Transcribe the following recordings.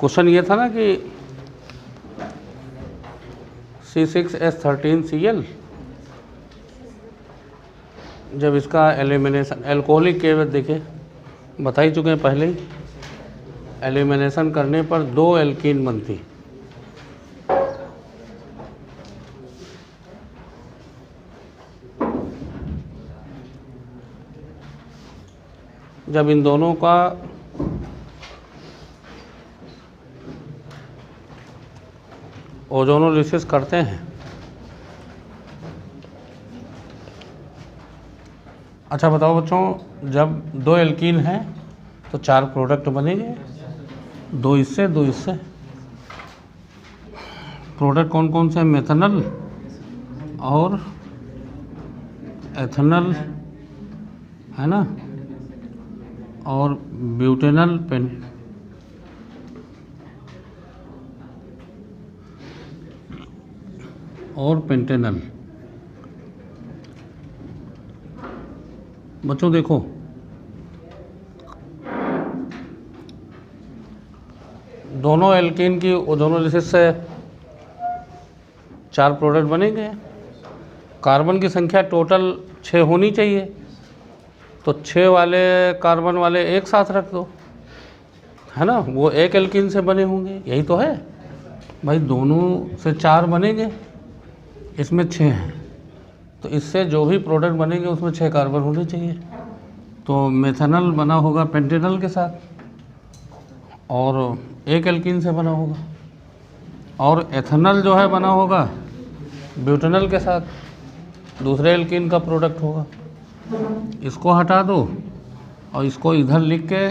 Question ये था ना कि C6H13Cl जब इसका एलिमिनेशन एल्कोहलिक केवल देखिए बता ही चुके हैं पहले ही, एलिमिनेशन करने पर 2 एल्कीन बनती। जब इन दोनों का ओजोनोलिसिस करते हैं, अच्छा बताओ बच्चों, जब 2 एल्कीन हैं तो 4 प्रोडक्ट बनेंगे, 2 इससे 2 इससे। प्रोडक्ट कौन कौन से हैं? मेथनल और एथनल है ना, और ब्यूटेनल और पेंटेनल। बच्चों देखो, दोनों एल्कीन की ओजोनोलिसिस से 4 प्रोडक्ट बनेंगे। कार्बन की संख्या टोटल 6 होनी चाहिए, तो 6 वाले कार्बन वाले एक साथ रख दो, है ना, वो एक एल्कीन से बने होंगे। यही तो है भाई, दोनों से 4 बनेंगे, इसमें 6 हैं, तो इससे जो भी प्रोडक्ट बनेंगे उसमें 6 कार्बन होने चाहिए। तो मेथनल बना होगा पेंटेनल के साथ और एक एल्कीन से बना होगा, और एथनल जो है बना होगा ब्यूटेनल के साथ, दूसरे एल्कीन का प्रोडक्ट होगा। इसको हटा दो और इसको इधर लिख के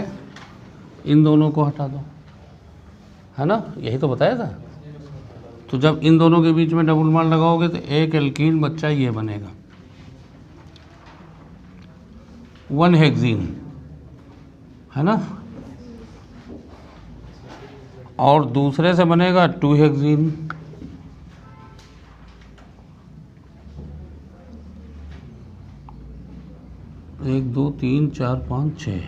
इन दोनों को हटा दो, है ना, यही तो बताया था। तो जब इन दोनों के बीच में डबल बॉन्ड लगाओगे तो एक एल्कीन बच्चा ये बनेगा 1 हेक्सीन, है ना, और दूसरे से बनेगा 2 हेक्सीन। एक 2 3 4 5 6,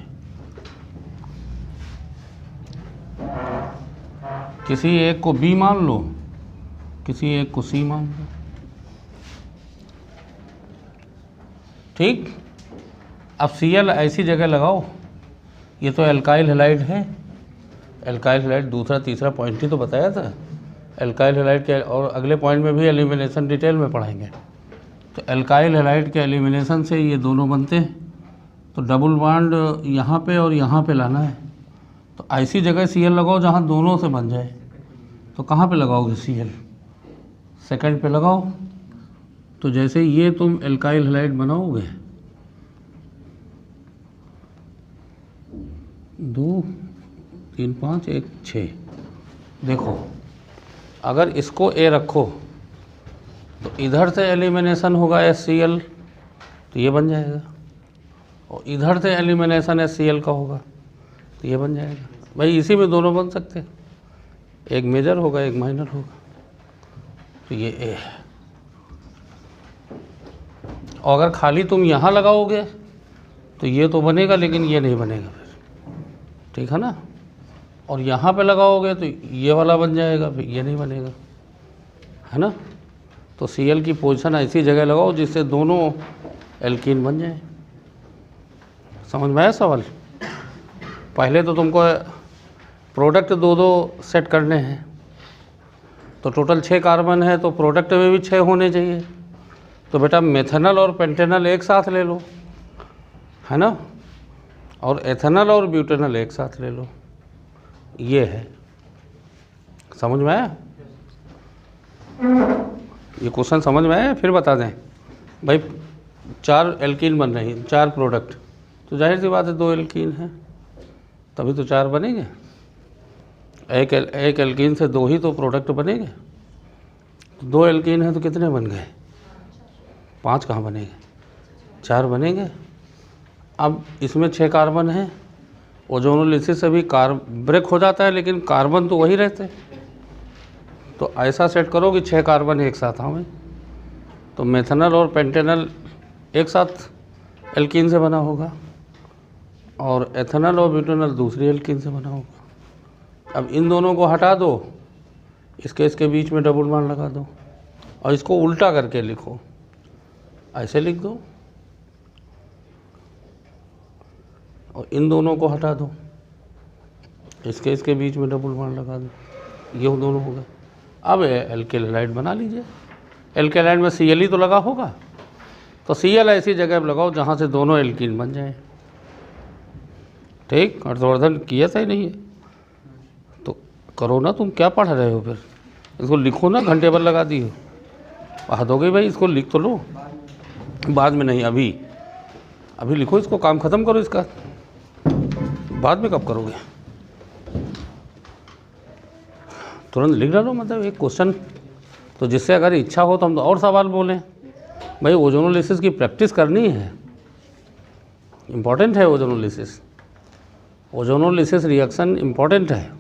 किसी एक को B मान लो, किसी एक को C मान लो, ठीक। अब Cl ऐसी जगह लगाओ, ये तो एल्काइल हैलाइड है, एल्काइल हैलाइड दूसरा तीसरा पॉइंट ही तो बताया था एल्काइल हैलाइड के, और अगले पॉइंट में भी एलिमिनेशन डिटेल में पढ़ाएंगे। तो एल्काइल हैलाइड के एलिमिनेशन से ये दोनों बनते हैं, तो डबल बॉन्ड यहाँ पे और यहाँ पे लाना है, तो ऐसी जगह Cl लगाओ जहाँ दोनों से बन जाए। तो कहाँ पे लगाओगे Cl? सेकंड पे लगाओ। तो जैसे ये तुम एल्काइल हैलाइड बनाओगे, 2 3 5 1 6, देखो अगर इसको A रखो तो इधर से एलिमिनेशन होगा HCl, तो ये बन जाएगा, और इधर से एलिमिनेशन HCl का होगा तो ये बन जाएगा। भाई इसी में दोनों बन सकते हैं, एक मेजर होगा एक माइनर होगा, तो ये A है। और अगर खाली तुम यहाँ लगाओगे तो ये तो बनेगा लेकिन ये नहीं बनेगा फिर, ठीक है ना, और यहाँ पे लगाओगे तो ये वाला बन जाएगा, फिर ये नहीं बनेगा, है ना। तो Cl की पोजीशन ऐसी जगह लगाओ जिससे दोनों एल्कीन बन जाए। समझ में आया सवाल? पहले तो तुमको प्रोडक्ट 2 सेट करने हैं, तो टोटल 6 कार्बन है, तो प्रोडक्ट में भी 6 होने चाहिए। तो बेटा मेथनल और पेंटेनल एक साथ ले लो, है ना, और एथनल और ब्यूटेनल एक साथ ले लो, ये है। समझ में आया? ये क्वेश्चन समझ में आया? फिर बता दें भाई, 4 एल्कीन बन रही हैं, 4 प्रोडक्ट, तो जाहिर सी बात है 2 एल्कीन हैं, तभी तो 4 बनेंगे। एक एल्कीन से 2 ही तो प्रोडक्ट बनेंगे, तो 2 एल्कीन हैं तो कितने बन गए? 5 कहाँ बनेंगे? 4 बनेंगे। अब इसमें 6 कार्बन हैं, ओजोनोलिसिस से भी ब्रेक हो जाता है लेकिन कार्बन तो वही रहते हैं, तो ऐसा सेट करो कि 6 कार्बन एक साथ आवें। तो मेथनल और पेंटेनल एक साथ एल्कीन से बना होगा, और एथनल और ब्यूटेनल दूसरी एल्कीन से बना होगा। अब इन दोनों को हटा दो, इसके बीच में डबल बॉन्ड लगा दो और इसको उल्टा करके लिखो, ऐसे लिख दो और इन दोनों को हटा दो, इसके बीच में डबल बॉन्ड लगा दो, ये दोनों हो गए। अब एल्किल हैलाइड बना लीजिए। एल्किल हैलाइड में Cl ही तो लगा होगा, तो Cl ऐसी जगह पर लगाओ जहाँ से दोनों एल्कीन बन जाए। ठीक, हर्षवर्धन किया था ही नहीं है तो करो ना, तुम क्या पढ़ रहे हो फिर, इसको लिखो ना, घंटे भर लगा दिए, हद हो गई भाई, इसको लिख तो लो, बाद में नहीं, अभी लिखो इसको, काम ख़त्म करो इसका, बाद में कब करोगे, तुरंत लिख डालो। मतलब एक क्वेश्चन तो जिससे अगर इच्छा हो तो हम तो और सवाल बोलें। भाई ओजोनोलिसिस की प्रैक्टिस करनी है, इम्पॉर्टेंट है ओजोनोलिसिस, ओजोनोलिसिस रिएक्शन इम्पॉर्टेंट है।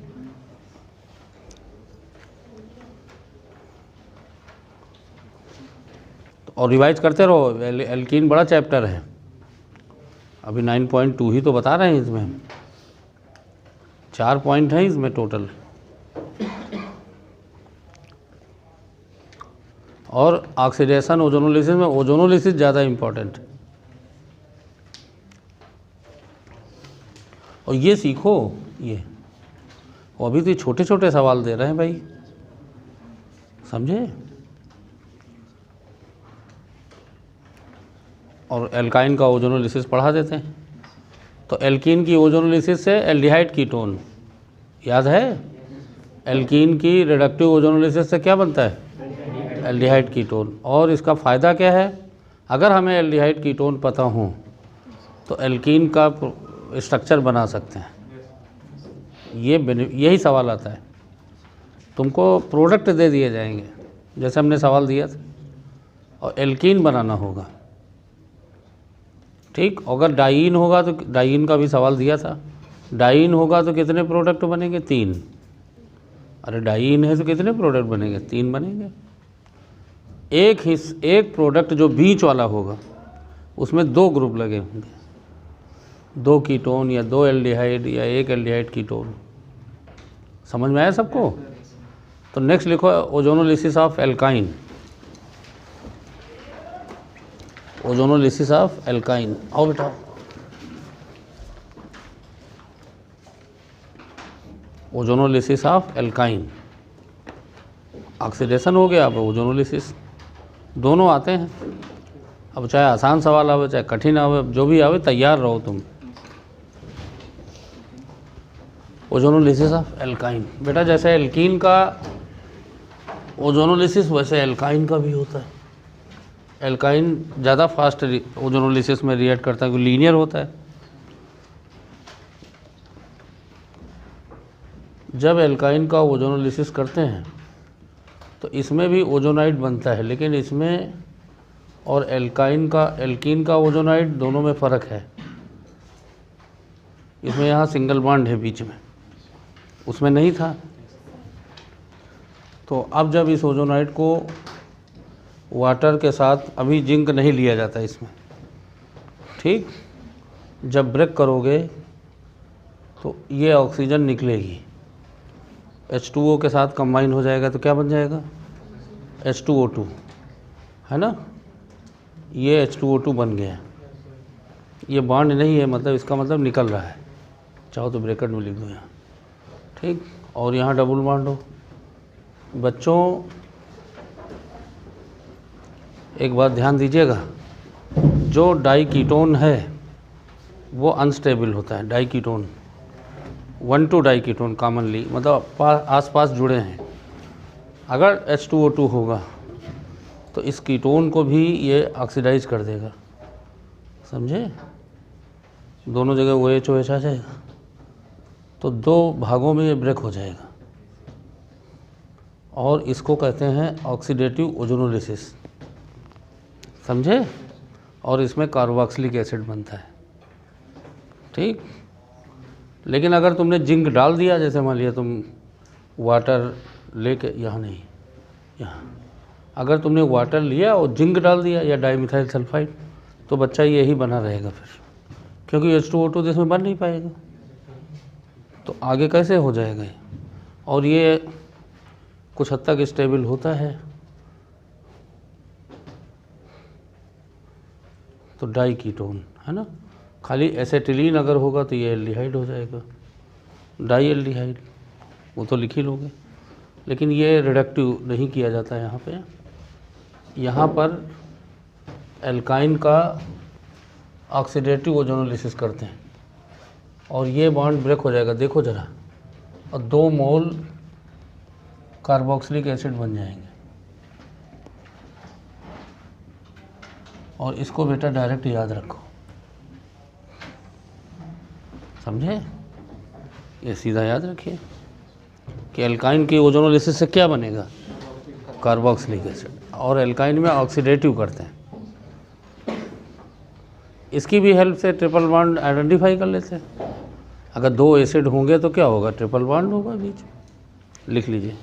और रिवाइज करते रहो, एल्कीन बड़ा चैप्टर है, अभी 9.2 ही तो बता रहे हैं, इसमें 4 पॉइंट हैं इसमें टोटल। और ऑक्सीडेशन ओजोनोलिसिस में ओजोनोलिसिस ज़्यादा इम्पॉर्टेंट है। और ये सीखो, ये अभी तो छोटे छोटे सवाल दे रहे हैं भाई, समझे। और एल्काइन का ओजोनोलिसिस पढ़ा देते हैं। तो एल्कीन की ओजोनोलिसिस से एल्डिहाइड कीटोन, याद है, एल्कीन की रिडक्टिव ओजोनोलिसिस से क्या बनता है, एल्डिहाइड कीटोन। और इसका फ़ायदा क्या है, अगर हमें एल्डिहाइड कीटोन पता हो तो एल्कीन का स्ट्रक्चर बना सकते हैं। यही सवाल आता है, तुमको प्रोडक्ट दे दिए जाएंगे जैसे हमने सवाल दिया था, और एल्कीन बनाना होगा। ठीक, अगर डाइईन होगा तो डाइईन का भी सवाल दिया था, डाइईन होगा तो कितने प्रोडक्ट बनेंगे, 3। अरे डाइईन है तो कितने प्रोडक्ट बनेंगे, 3 बनेंगे। एक प्रोडक्ट जो बीच वाला होगा उसमें 2 ग्रुप लगे होंगे, 2 कीटोन या 2 एल्डिहाइड या 1 एल्डिहाइड कीटोन। समझ में आया सबको। तो नेक्स्ट लिखो ozonolysis of alkyne, ozonolysis of alkyne. आओ बेटा, ओजोनोलिसिस ऑफ एल्काइन, ऑक्सीडेशन हो गया, अब ओजोनोलिसिस, दोनों आते हैं। अब चाहे आसान सवाल आवे चाहे कठिन आवे, जो भी आवे तैयार रहो तुम। ओजोनोलिसिस ऑफ एल्काइन, बेटा जैसे एल्कीन का ओजोनोलिसिस वैसे एल्काइन का भी होता है। एल्काइन ज़्यादा फास्ट ओजोनोलिसिस में रिएक्ट करता है क्योंकि लीनियर होता है। जब एल्काइन का ओजोनोलिसिस करते हैं तो इसमें भी ओजोनाइड बनता है, लेकिन इसमें और एल्कीन का ओजोनाइड दोनों में फ़र्क है। इसमें यहाँ सिंगल बॉन्ड है बीच में, उसमें नहीं था। तो अब जब इस ओजोनाइड को वाटर के साथ, अभी जिंक नहीं लिया जाता इसमें, ठीक, जब ब्रेक करोगे तो ये ऑक्सीजन निकलेगी, H2O के साथ कंबाइन हो जाएगा तो क्या बन जाएगा, H2O2, है ना। ये H2O2 बन गया, ये बॉन्ड नहीं है, मतलब इसका मतलब निकल रहा है। चाहो तो ब्रैकेट में लिख दो यहाँ, ठीक। और यहाँ डबल बॉन्ड हो। बच्चों एक बात ध्यान दीजिएगा, जो डाई कीटोन है वो अनस्टेबल होता है। Di ketone 1,2 di ketone commonly, मतलब आसपास जुड़े हैं। अगर H2O2 होगा तो इस कीटोन को भी ये ऑक्सीडाइज कर देगा, समझे। दोनों जगह OH आ जाएगा तो 2 भागों में ये ब्रेक हो जाएगा, और इसको कहते हैं ऑक्सीडेटिव ओजोनोलिसिस, समझे। और इसमें कार्बोक्सिलिक एसिड बनता है, ठीक। लेकिन अगर तुमने जिंक डाल दिया, जैसे मान लिया तुम वाटर लेके, यहाँ नहीं, यहाँ अगर तुमने वाटर लिया और जिंक डाल दिया या डाइमिथाइल सल्फाइड, तो बच्चा यही बना रहेगा फिर, क्योंकि H2O2 इसमें बन नहीं पाएगा। तो आगे कैसे हो जाएगा ये। और ये कुछ हद तक स्टेबल होता है। तो डाई कीटोन है ना। खाली एसेटिलीन अगर होगा तो ये एल्डिहाइड हो जाएगा, डाई एल्डिहाइड, वो तो लिख ही लोगे। लेकिन ये रिडक्टिव नहीं किया जाता है यहाँ पे। यहाँ पर एल्काइन का ऑक्सीडेटिव ओजोनोलिसिस करते हैं और ये बॉन्ड ब्रेक हो जाएगा, देखो ज़रा, और 2 मोल कार्बोक्सिलिक एसिड बन जाएंगे। और इसको बेटा डायरेक्ट याद रखो, समझे? ये सीधा याद रखिए कि एल्काइन की ओजोनोलिसिस से क्या बनेगा, कार्बोक्सिलिक एसिड, और एल्काइन में ऑक्सीडेटिव करते हैं। इसकी भी हेल्प से ट्रिपल बॉन्ड आइडेंटिफाई कर लेते हैं। अगर 2 एसिड होंगे तो क्या होगा, ट्रिपल बॉन्ड होगा बीच में, लिख लीजिए।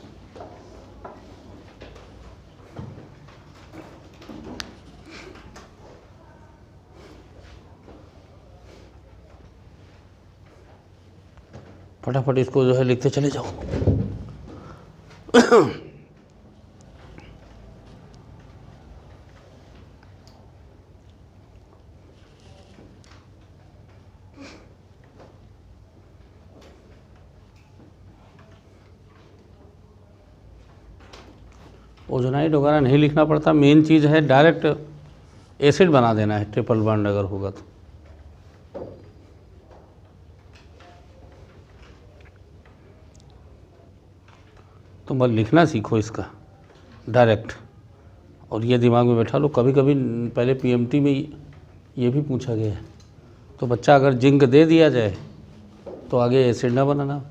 फटाफट इसको जो है लिखते चले जाओ। ओजोनाइड वगैरह नहीं लिखना पड़ता, मेन चीज़ है डायरेक्ट एसिड बना देना है ट्रिपल बॉन्ड अगर होगा तो बस लिखना सीखो इसका डायरेक्ट, और ये दिमाग में बैठा लो। कभी कभी पहले पीएमटी में ये भी पूछा गया है, तो बच्चा अगर जिंक दे दिया जाए तो आगे एसिड ना बनाना,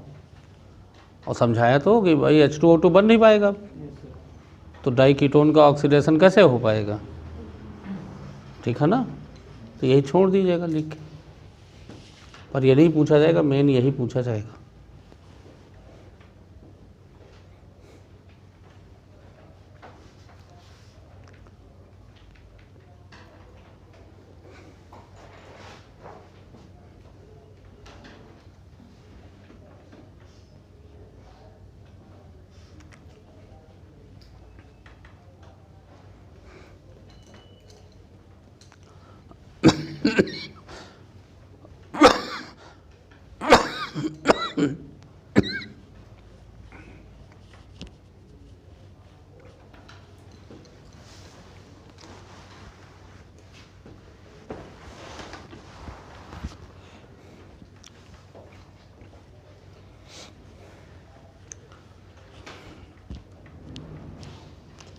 और समझाया तो कि भाई H2O2 बन नहीं पाएगा, तो डाई कीटोन का ऑक्सीडेशन कैसे हो पाएगा, ठीक है ना। तो यही छोड़ दीजिएगा लिख के, पर ये नहीं पूछा जाएगा, मेन यही पूछा जाएगा।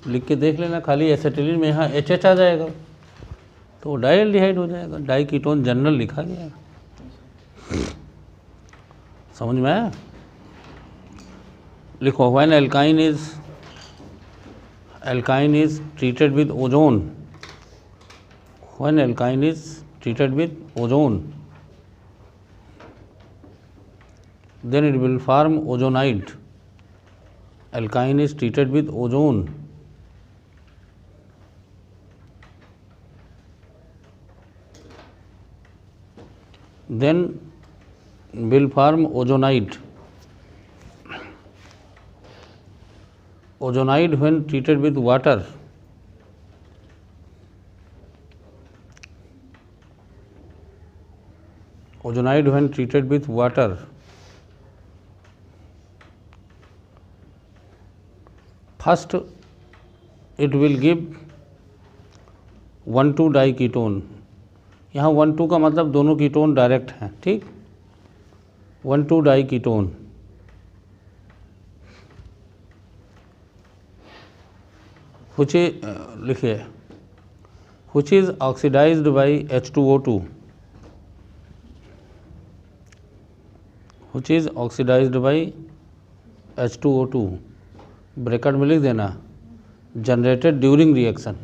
लिख के देख लेना, खाली एसेटिलीन में यहाँ HH आ जाएगा तो डाई एल्डिहाइड हो जाएगा, डाई कीटोन जनरल लिखा गया है। समझ में आया? लिखो, when alkyne is treated with ozone, when alkyne is treated with ozone then it will form ozonide. Alkyne is treated with ozone, then will form ozonide. Ozonide when treated with water, ozonide when treated with water first it will give 1,2 diketone. यहाँ 1,2 का मतलब दोनों ketone direct हैं, ठीक। 1,2 diketone which is लिखिए, which is oxidized by H2O2, which is oxidized by H2O2, bracket में लिख देना जनरेटेड ड्यूरिंग रिएक्शन,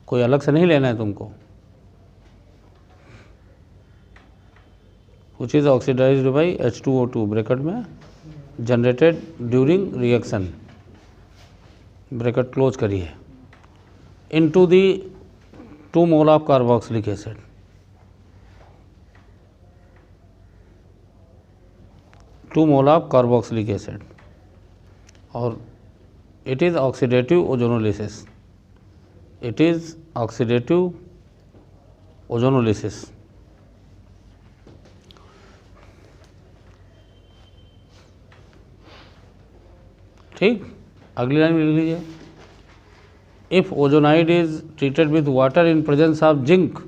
कोई अलग से नहीं लेना है तुमको। which is oxidized by H2O2 bracket में generated during reaction, bracket close करिए, into the 2 mole of carboxylic acid, 2 mole of carboxylic acid, और it is oxidative ozonolysis, it is oxidative ozonolysis. ठीक, अगली लाइन में लिख लीजिए, if ozonide is treated with water in presence of zinc,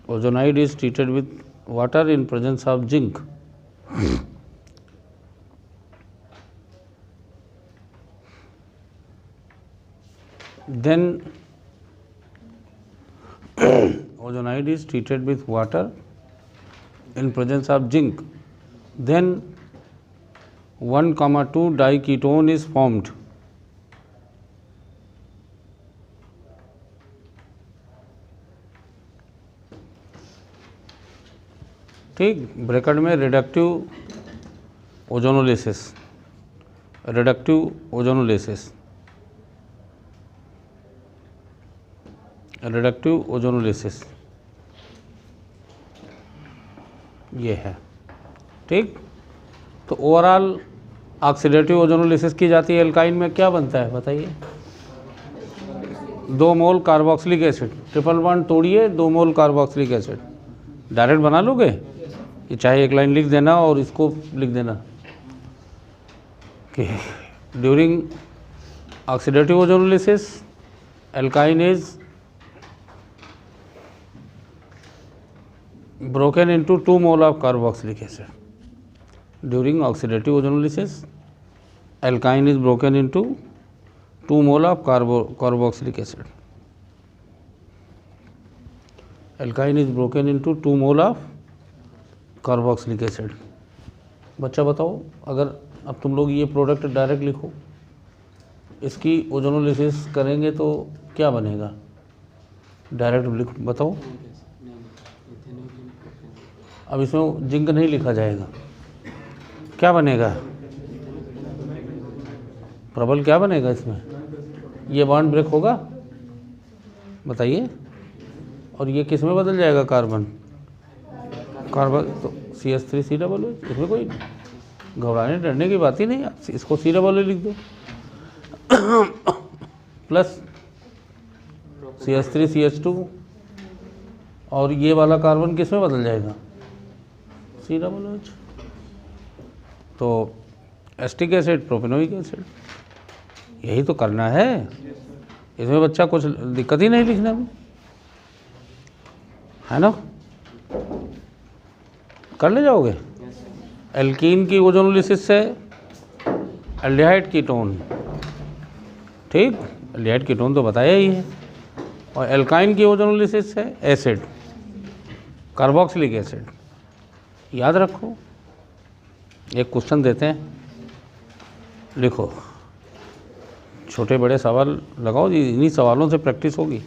ozonide is treated with water in presence of zinc, then ozonide is treated with water in presence of zinc, then 1,2 diketone is formed. ठीक, bracket में reductive ozonolysis, reductive ozonolysis, reductive ozonolysis ये है। ठीक, तो overall oxidative ozonolysis की जाती है। Alkyne में क्या बनता है बताइए? 2 मोल कार्बोक्सिलिक एसिड, ट्रिपल बॉन्ड तोड़िए, 2 मोल कार्बोक्सिलिक एसिड, डायरेक्ट बना लोगे कि चाहे एक लाइन लिख देना और इसको लिख देना कि during oxidative ozonolysis alkyne is broken into 2 mole of carboxylic acid. During oxidative ozonolysis, alkyne is broken into 2 mole of carboxylic acid. Alkyne is broken into 2 mole of carboxylic acid. बच्चा बताओ, अगर अब तुम लोग ये प्रोडक्ट डायरेक्ट लिखो, इसकी ozonolysis करेंगे तो क्या बनेगा? डायरेक्ट लिख बताओ। अब इसमें जिंक नहीं लिखा जाएगा, क्या बनेगा? प्रबल क्या बनेगा इसमें? ये बॉन्ड ब्रेक होगा बताइए, और ये किस में बदल जाएगा? कार्बन, कार्बन तो CH3 COO। इसमें कोई घबराने डरने की बात ही नहीं, इसको COO लिख दो प्लस CH3 CH2, और ये वाला कार्बन किस में बदल जाएगा? COOH। तो एस्टिक एसिड, प्रोपेनोइक एसिड, यही तो करना है। इसमें बच्चा कुछ दिक्कत ही नहीं लिखने में, है ना? कर ले जाओगे। एल्कीन की ओजोनोलिसिस से एल्डिहाइड कीटोन, ठीक, एल्डिहाइड कीटोन तो बताया ही है, और एल्काइन की ओजोनोलिसिस से एसिड, कार्बोक्सिलिक एसिड। याद रखो, एक क्वेश्चन देते हैं, लिखो, छोटे बड़े सवाल लगाओ जी, इन्हीं सवालों से प्रैक्टिस होगी।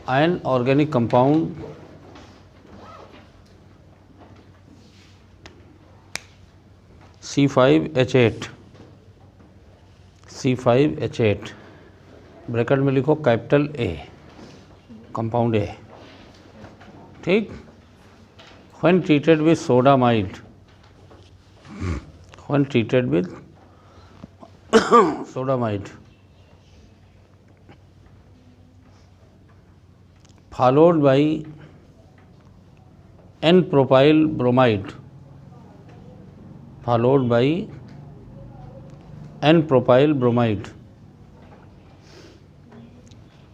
Ion organic compound C5H8, C5H8 bracket में लिखो कैपिटल A, कंपाउंड A। ठीक, when treated with sodamide, when treated with sodamide followed by N-propyl bromide, followed by N-propyl bromide,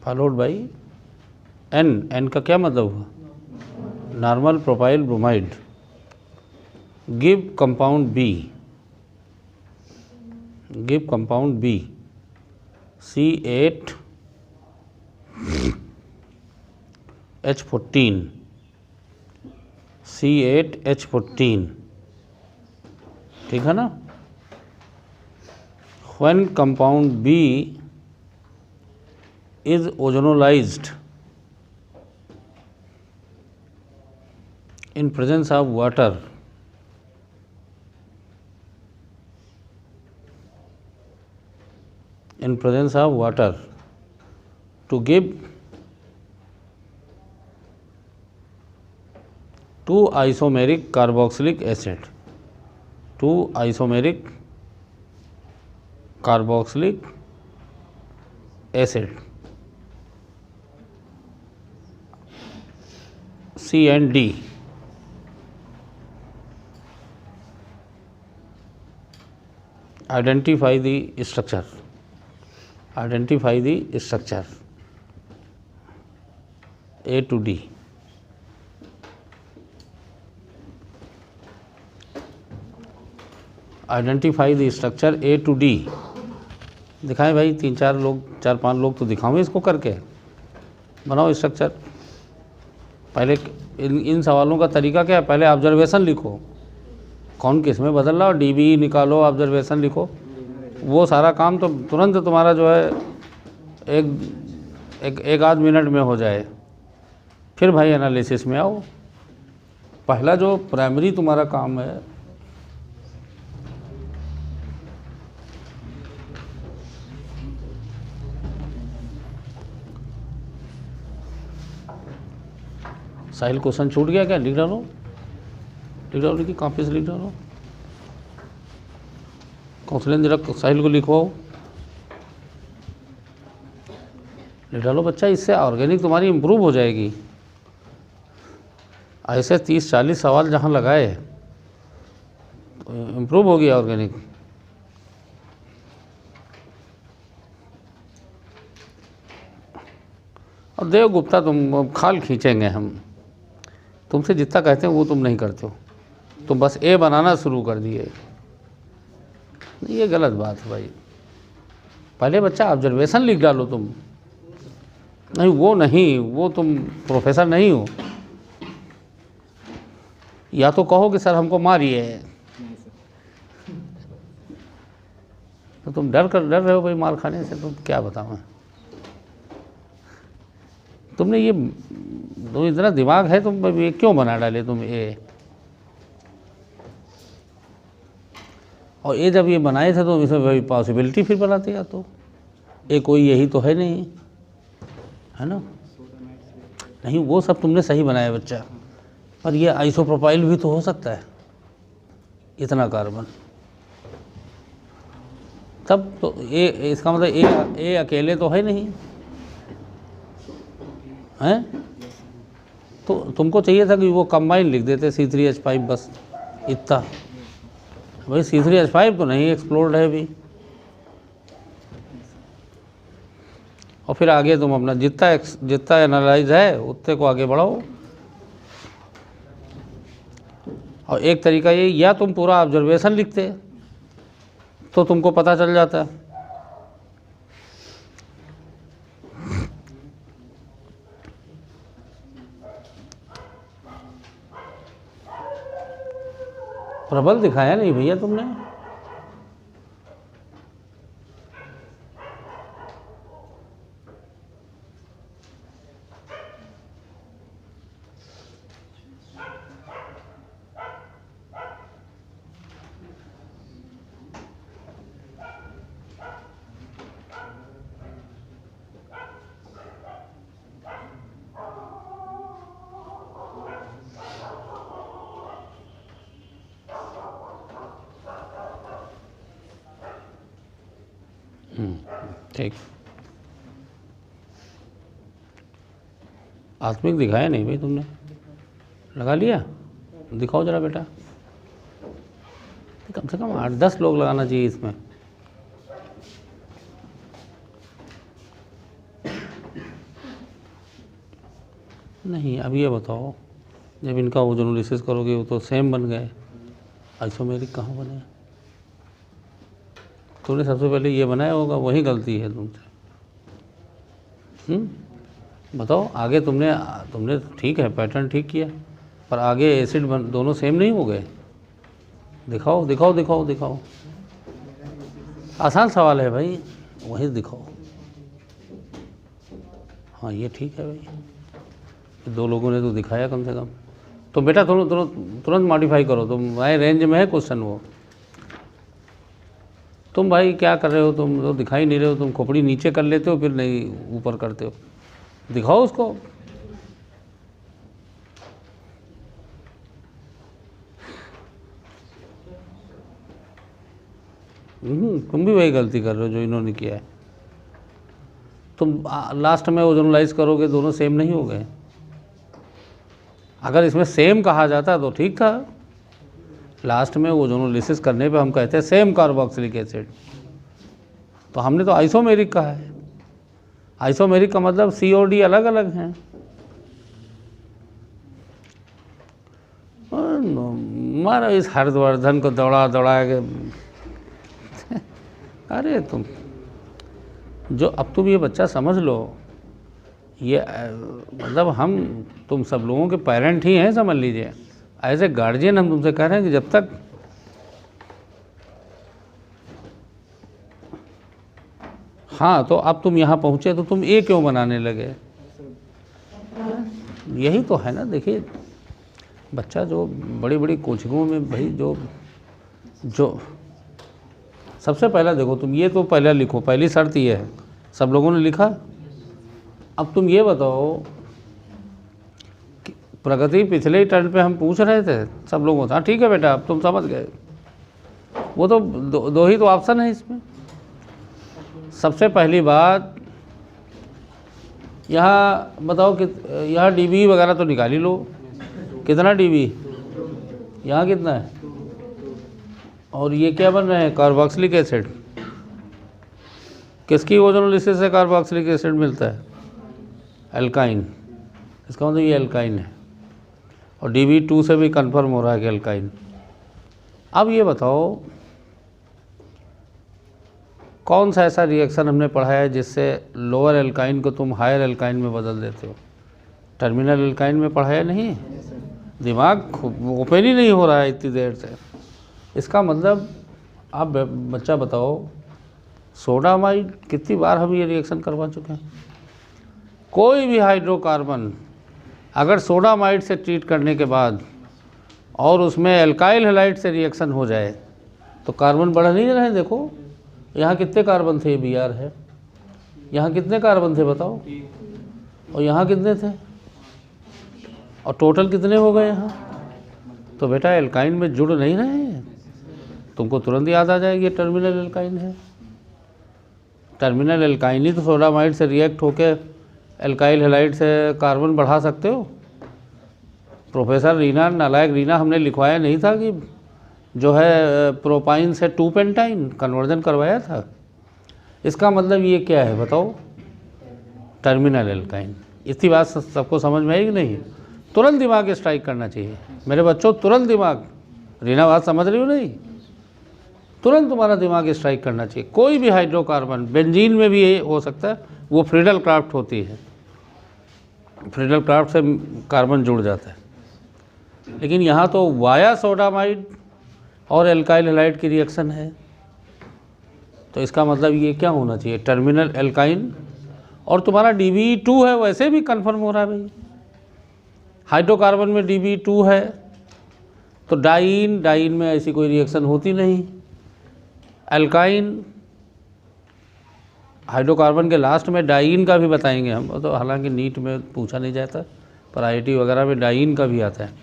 followed by N का क्या मतलब हुआ? Normal propyl bromide, give compound B, give compound B C8H14, C8H14, ठीक है ना? when compound B is ozonolized in presence of water, in presence of water to give 2 isomeric carboxylic acid, 2 isomeric carboxylic acid C&D, identify the structure, identify the structure A to D. Identify the structure A to D। दिखाएं भाई, 3-4 लोग, 4-5 लोग तो दिखाओ इसको करके, बनाओ structure. पहले इन सवालों का तरीका क्या है, पहले ऑब्जर्वेशन लिखो, कौन किस में बदल रहा हो, DB निकालो, ऑब्जर्वेशन लिखो, वो सारा काम तो तुरंत तुम्हारा जो है एक आध मिनट में हो जाए। फिर भाई एनालिसिस में आओ। पहला जो प्राइमरी तुम्हारा काम है, साहिल क्वेश्चन छूट गया क्या? लिख डालो, लिख डालो कि कॉपी से लिख डालो। कौशलेंद्र जरा साहिल को लिखवाओ, लिख डालो बच्चा, इससे ऑर्गेनिक तुम्हारी इम्प्रूव हो जाएगी। ऐसे 30-40 सवाल जहाँ लगाए तो इम्प्रूव हो गया ऑर्गेनिक। और देव गुप्ता तुम खाल खींचेंगे हम, तुमसे जितना कहते हैं वो तुम नहीं करते हो, तुम बस ए बनाना शुरू कर दिए। ये गलत बात है भाई। पहले बच्चा ऑब्जर्वेशन लिख डालो तुम। नहीं वो नहीं, वो तुम प्रोफेसर नहीं हो। या तो कहो कि सर हमको मारिए, तो तुम डर रहे हो भाई मार खाने से। तुम क्या बताओ, तुमने ये तुम इतना दिमाग है, तुम ये क्यों बना डाले तुम ए? और ये जब ये बनाए थे तो इसमें भाई पॉसिबिलिटी फिर बनाते या तो ए कोई यही तो है नहीं, है ना? नहीं वो सब तुमने सही बनाया बच्चा, पर ये आइसोप्रोपाइल भी तो हो सकता है, इतना कार्बन। तब तो ए, इसका मतलब ए अकेले तो है नहीं, हैं? तो तुमको चाहिए था कि वो कंबाइन लिख देते C3H5 बस, इतना। भाई C3H5 तो नहीं एक्सप्लोर्ड है अभी। और फिर आगे तुम अपना जितना एनालाइज है उतने को आगे बढ़ाओ। और एक तरीका ये, या तुम पूरा ऑब्जर्वेशन लिखते तो तुमको पता चल जाता है। प्रबल दिखाया नहीं भैया तुमने। ठीक, आत्मिक दिखाया नहीं भाई तुमने, लगा लिया? दिखाओ जरा बेटा, कम से कम 8-10 लोग लगाना चाहिए इसमें। नहीं अब ये बताओ, जब इनका ओजोनोलिसिस करोगे वो तो सेम बन गए, आइसोमेरिक कहाँ बने? तुमने सबसे पहले ये बनाया होगा, वही गलती है तुमसे। बताओ आगे तुमने ठीक है पैटर्न ठीक किया, पर आगे एसिड दोनों सेम नहीं हो गए। दिखाओ दिखाओ दिखाओ दिखाओ, आसान सवाल है भाई, वही दिखाओ। हाँ ये ठीक है भाई, 2 लोगों ने तो दिखाया कम से कम। तो बेटा तुरंत मॉडिफाई करो, तुम भाई रेंज में है क्वेश्चन वो। तुम भाई क्या कर रहे हो, तुम तो दिखाई नहीं रहे हो, तुम खोपड़ी नीचे कर लेते हो फिर नहीं ऊपर करते हो। दिखाओ उसको। तुम भी वही गलती कर रहे हो जो इन्होंने किया है। तुम लास्ट में ओजोनलाइज करोगे, दोनों सेम नहीं हो गए। अगर इसमें सेम कहा जाता तो ठीक था। लास्ट में ओजोनोलिसिस करने पे हम कहते हैं सेम कार्बोक्सिलिक एसिड, तो हमने तो आइसोमेरिक कहा है। आइसोमेरिक का मतलब सी और डी अलग अलग हैं। मारा इस हर्षवर्धन को दौड़ा दौड़ा के अरे तुम ये बच्चा समझ लो, ये मतलब तुम सब लोगों के पेरेंट ही हैं, समझ लीजिए। एज ए गार्जियन हम तुमसे कह रहे हैं कि जब तक हाँ, तो अब तुम यहाँ पहुँचे तो तुम ए क्यों बनाने लगे? यही तो है ना। देखिए बच्चा जो बड़ी बड़ी कोचिंगों में भाई जो सबसे पहला देखो, तुम ये तो पहले लिखो, पहली शर्त ये है। सब लोगों ने लिखा। अब तुम ये बताओ कि प्रगति पिछले ही टर्न पे हम पूछ रहे थे सब लोगों से। हाँ ठीक है बेटा, अब तुम समझ गए। वो तो दो ही तो ऑप्शन है इसमें। सबसे पहली बात, यहाँ बताओ कि यहाँ डीबी वगैरह तो निकाल ही लो। कितना डीबी? यहाँ कितना है? और ये क्या बन रहे हैं? Carboxylic acid. किसकी ओजोनोलिसिस से कार्बोक्सिलिक एसिड मिलता है? एल्काइन। इसका मतलब ये एल्काइन है, और DB2 से भी कंफर्म हो रहा है कि एल्काइन। अब ये बताओ कौन सा ऐसा रिएक्शन हमने पढ़ा है जिससे लोअर एल्काइन को तुम हायर एल्काइन में बदल देते हो? टर्मिनल एल्काइन में पढ़ा है नहीं? दिमाग ओपन ही नहीं हो रहा है इतनी देर से। इसका मतलब आप बच्चा बताओ, सोडामाइड कितनी बार हम ये रिएक्शन करवा चुके हैं। कोई भी हाइड्रोकार्बन अगर सोडामाइड से ट्रीट करने के बाद और उसमें एल्काइल हैलाइड से रिएक्शन हो जाए तो कार्बन बढ़ नहीं रहे। देखो यहाँ कितने कार्बन थे? Br है। यहाँ कितने कार्बन थे बताओ? और यहाँ कितने थे? और टोटल कितने हो गए यहाँ? तो बेटा एल्काइन में जुड़ नहीं रहे हैं। तुमको तुरंत याद आ जाएगी टर्मिनल एल्काइन है। टर्मिनल एल्काइन ही तो सोडामाइड से रिएक्ट होके एल्काइल हैलाइड से कार्बन बढ़ा सकते हो। प्रोफेसर रीना, नालायक रीना, हमने लिखवाया नहीं था कि जो है प्रोपाइन से 2 पेंटाइन कन्वर्जन करवाया था। इसका मतलब ये क्या है बताओ? Terminal alkyne. इतनी बात सबको समझ में आई कि नहीं? तुरंत दिमाग स्ट्राइक करना चाहिए मेरे बच्चों, तुरंत दिमाग। रीना बात समझ रही हो नहीं? तुरंत तुम्हारा दिमाग स्ट्राइक करना चाहिए। कोई भी हाइड्रोकार्बन, बेंजीन में भी ये हो सकता है, वो फ्रीडल क्राफ्ट होती है, फ्रीडल क्राफ्ट से कार्बन जुड़ जाता है। लेकिन यहाँ तो वाया सोडामाइड और एल्काइल हैलाइड की रिएक्शन है, तो इसका मतलब ये क्या होना चाहिए? Terminal alkyne. और तुम्हारा DB2 है, वैसे भी कंफर्म हो रहा है भाई। हाइड्रोकार्बन में DB2 है तो डाइन में ऐसी कोई रिएक्शन होती नहीं। एल्काइन, हाइड्रोकार्बन के लास्ट में डाइन का भी बताएंगे हम, तो हालांकि नीट में पूछा नहीं जाता, पर IIT वगैरह में डाइन का भी आता है,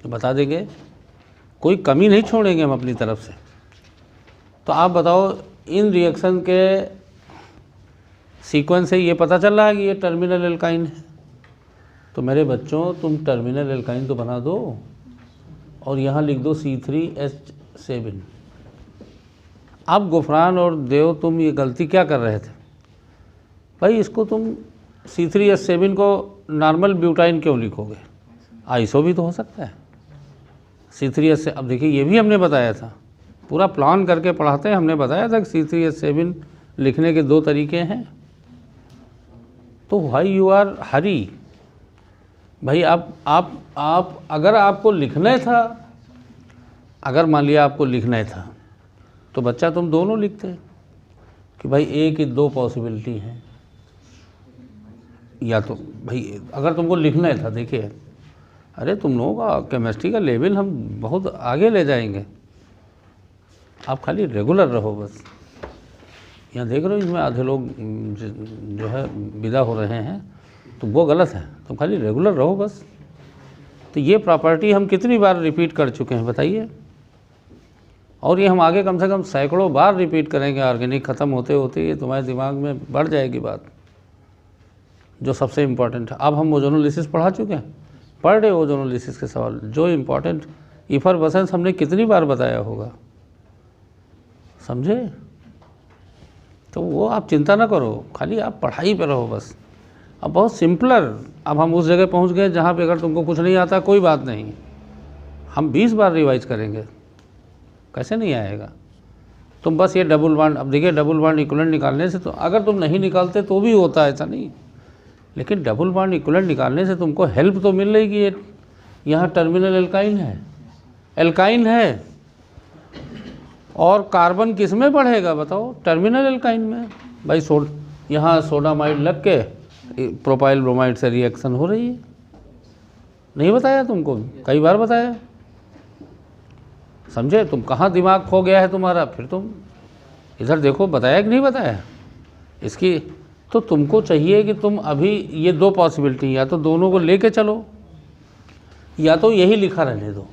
तो बता देंगे। कोई कमी नहीं छोड़ेंगे हम अपनी तरफ से। तो आप बताओ, इन रिएक्शन के सीक्वेंस से ये पता चल रहा है कि ये टर्मिनल एल्काइन है। तो मेरे बच्चों, तुम टर्मिनल एल्काइन तो बना दो और यहाँ लिख दो C3H7। अब गुफरान और देव, तुम ये गलती क्या कर रहे थे भाई? इसको तुम C3H7 को नॉर्मल ब्यूटाइन क्यों लिखोगे? आइसो भी तो हो सकता है। C3H7, अब देखिए ये भी हमने बताया था, पूरा प्लान करके पढ़ाते हैं। हमने बताया था कि C3H7 लिखने के 2 तरीके हैं। तो व्हाई यू आर हरी भाई? आप अगर आपको लिखना था, अगर मान लिया आपको लिखना था, तो बच्चा तुम दोनों लिखते कि भाई A की 2 पॉसिबिलिटी हैं। या तो भाई अगर तुमको लिखना था, देखिए अरे तुम लोगों का केमिस्ट्री का लेवल हम बहुत आगे ले जाएंगे, आप खाली रेगुलर रहो बस। यहाँ देख रहे हो इसमें आधे लोग जो है विदा हो रहे हैं, तो वो गलत है। तुम खाली रेगुलर रहो बस। तो ये प्रॉपर्टी हम कितनी बार रिपीट कर चुके हैं बताइए? और ये हम आगे कम से कम सैकड़ों बार रिपीट करेंगे। ऑर्गेनिक ख़त्म होते होते ये तुम्हारे दिमाग में बढ़ जाएगी बात, जो सबसे इम्पॉर्टेंट है। अब हम ओजोनोलिसिस पढ़ा चुके हैं, पर डे ओजोनोलिसिस के सवाल जो इम्पॉर्टेंट, इफरवेसेंस हमने कितनी बार बताया होगा, समझे? तो वो आप चिंता ना करो, खाली आप पढ़ाई पे रहो बस। अब बहुत सिंपलर, अब हम उस जगह पहुंच गए जहाँ पे अगर तुमको कुछ नहीं आता कोई बात नहीं, हम 20 बार रिवाइज करेंगे, कैसे नहीं आएगा। तुम बस ये डबल बॉन्ड, अब देखिए डबल बॉन्ड इक्विवेलेंट निकालने से तो अगर तुम नहीं निकालते तो भी होता है, ऐसा नहीं, लेकिन डबल बॉन्ड इक्विवेलेंट निकालने से तुमको हेल्प तो मिल रही कि ये यहाँ टर्मिनल एल्काइन है और कार्बन किस में बढ़ेगा बताओ? टर्मिनल एल्काइन में। भाई यहाँ सोडामाइड लग के प्रोपाइल ब्रोमाइड से रिएक्शन हो रही है, नहीं बताया तुमको? कई बार बताया, समझे? तुम कहाँ दिमाग खो गया है तुम्हारा, फिर तुम इधर देखो, बताया कि नहीं बताया इसकी। तो तुमको चाहिए कि तुम अभी ये दो पॉसिबिलिटी, या तो दोनों को लेके चलो या तो यही लिखा रहने दो,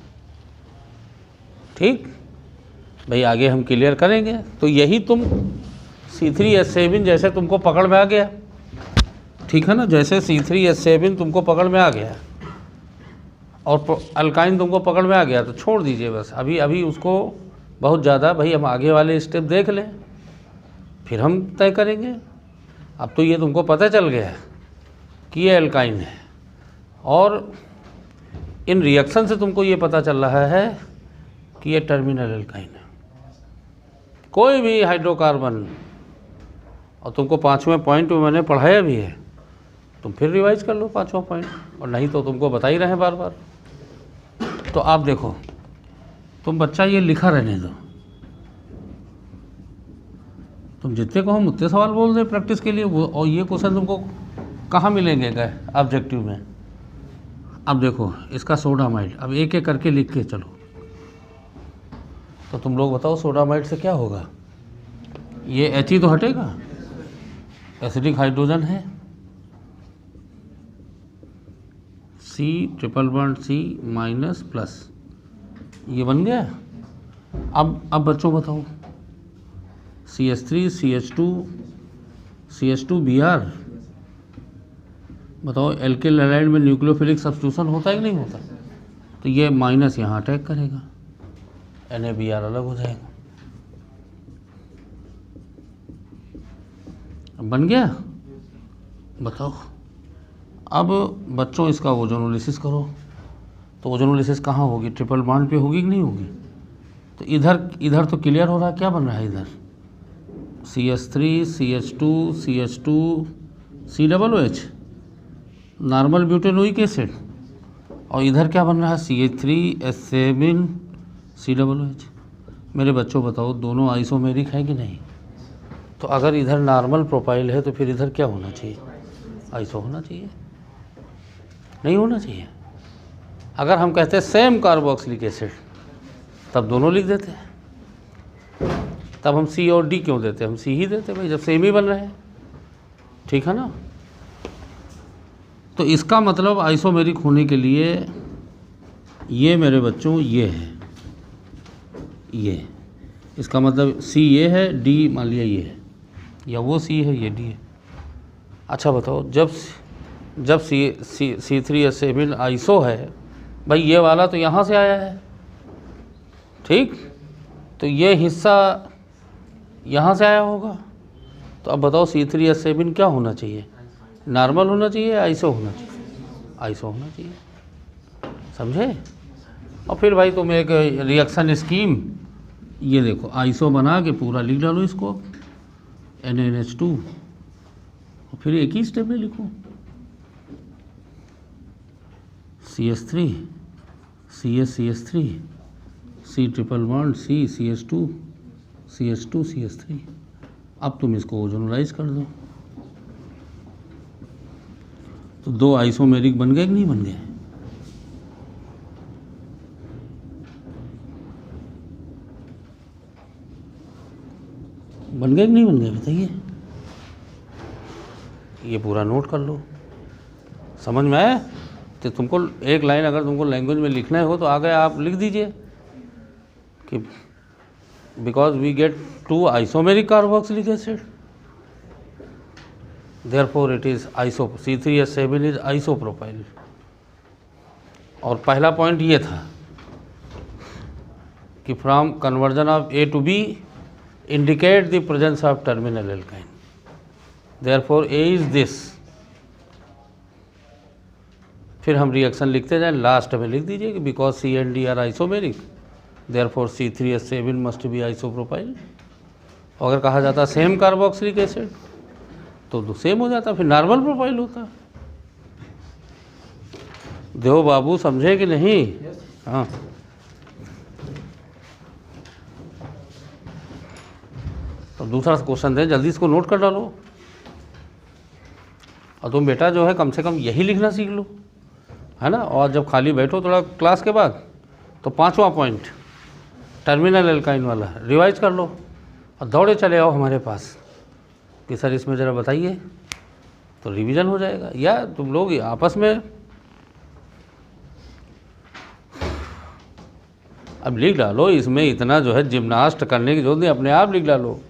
ठीक भाई, आगे हम क्लियर करेंगे। तो यही तुम C3H7 जैसे तुमको पकड़ में आ गया, ठीक है ना, जैसे C3H7 तुमको पकड़ में आ गया और अल्काइन तुमको पकड़ में आ गया, तो छोड़ दीजिए बस अभी उसको बहुत ज़्यादा। भाई हम आगे वाले स्टेप देख लें, फिर हम तय करेंगे। अब तो ये तुमको पता चल गया कि ये अल्काइन है, और इन रिएक्शन से तुमको ये पता चल रहा है कि ये टर्मिनल अल्काइन है। कोई भी हाइड्रोकार्बन, और तुमको 5वें पॉइंट में मैंने पढ़ाया भी है, तुम फिर रिवाइज कर लो 5वां पॉइंट, और नहीं तो तुमको बता ही रहे हैं बार बार। तो आप देखो, तुम बच्चा ये लिखा रहने दो, तुम जितने को हम उतने सवाल बोल दें प्रैक्टिस के लिए वो, और ये क्वेश्चन तुमको कहाँ मिलेंगे गए ऑब्जेक्टिव में। अब देखो इसका सोडामाइड, अब एक एक करके लिख के चलो, तो तुम लोग बताओ सोडामाइड से क्या होगा? ये H ही तो हटेगा, एसिडिक हाइड्रोजन है, C triple bond C minus plus, ये बन गया। अब बच्चों बताओ, CH3 CH2 Br, बताओ एल्किल हैलाइड में न्यूक्लियोफिलिक सब्स्टिट्यूशन होता है कि नहीं होता? तो ये माइनस यहाँ अटैक करेगा, NaBr अलग हो जाएगा। बन गया? बताओ अब बच्चों इसका ओजोनोलिसिस करो, तो ओजोनोलिसिस कहाँ होगी? ट्रिपल बॉन्ड पे होगी कि नहीं होगी? तो इधर तो क्लियर हो रहा है, क्या बन रहा है इधर? CH3 CH2 COOH normal butanoic acid, और इधर क्या बन रहा है? CH3H7 COOH। मेरे बच्चों बताओ दोनों आइसोमेरिक है कि नहीं? तो अगर इधर नॉर्मल प्रोफाइल है तो फिर इधर क्या होना चाहिए? आइसो होना चाहिए, नहीं होना चाहिए? अगर हम कहते हैं सेम कार्बोक्सिलिक एसिड, तब दोनों लिख देते हैं, तब हम C और D क्यों देते? हम C ही देते भाई, जब सेम ही बन रहे हैं, ठीक है ना। तो इसका मतलब आइसोमेरिक होने के लिए ये मेरे बच्चों ये है, ये इसका मतलब C ये है, D मान लिया ये है, या वो C है ये D है। अच्छा बताओ, जब C3H7 आइसो है, भाई ये वाला तो यहाँ से आया है, ठीक, तो ये हिस्सा यहाँ से आया होगा। तो अब बताओ C3H7 क्या होना चाहिए? नॉर्मल होना चाहिए, आइसो होना चाहिए? आइसो होना चाहिए, समझे। और फिर भाई तुम एक रिएक्शन स्कीम ये देखो, आइसो बना के पूरा लिख डालो इसको, NaNH2, और फिर एक ही स्टेप में लिखो, CH3 CH3 C triple bond C CH2 अब तुम इसको ओजोनलाइज कर दो, तो दो आइसोमेरिक बन गए कि नहीं बन गए? बन गए कि नहीं बन गए बताइए? ये पूरा नोट कर लो, समझ में आया? तो तुमको एक लाइन अगर तुमको लैंग्वेज में लिखना हो तो आगे आप लिख दीजिए कि because we get two isomeric carboxylic acid, therefore it is C3H7 is isopropyl। और पहला पॉइंट ये था कि from conversion of A to B indicate the presence of terminal alkyne, therefore A is this। फिर हम रिएक्शन लिखते जाएं, last में लिख दीजिए कि because C and D are isomeric therefore C3H7 must be isopropyl. अगर कहा जाता सेम कार्बोक्सिलिक एसिड तो सेम हो जाता, फिर नॉर्मल प्रोपाइल होता। देव बाबू समझे कि नहीं? हाँ, तो दूसरा क्वेश्चन दें, जल्दी इसको नोट कर डालो। और तुम बेटा जो है कम से कम यही लिखना सीख लो, है ना। और जब खाली बैठो थोड़ा क्लास के बाद तो 5वां पॉइंट टर्मिनल एल्काइन वाला रिवाइज कर लो और दौड़े चले आओ हमारे पास कि सर इसमें ज़रा बताइए, तो रिवीजन हो जाएगा। या तुम लोग आपस में अब लिख डालो, इसमें इतना जो है जिम्नास्ट करने की जरूरत नहीं, अपने आप लिख डालो।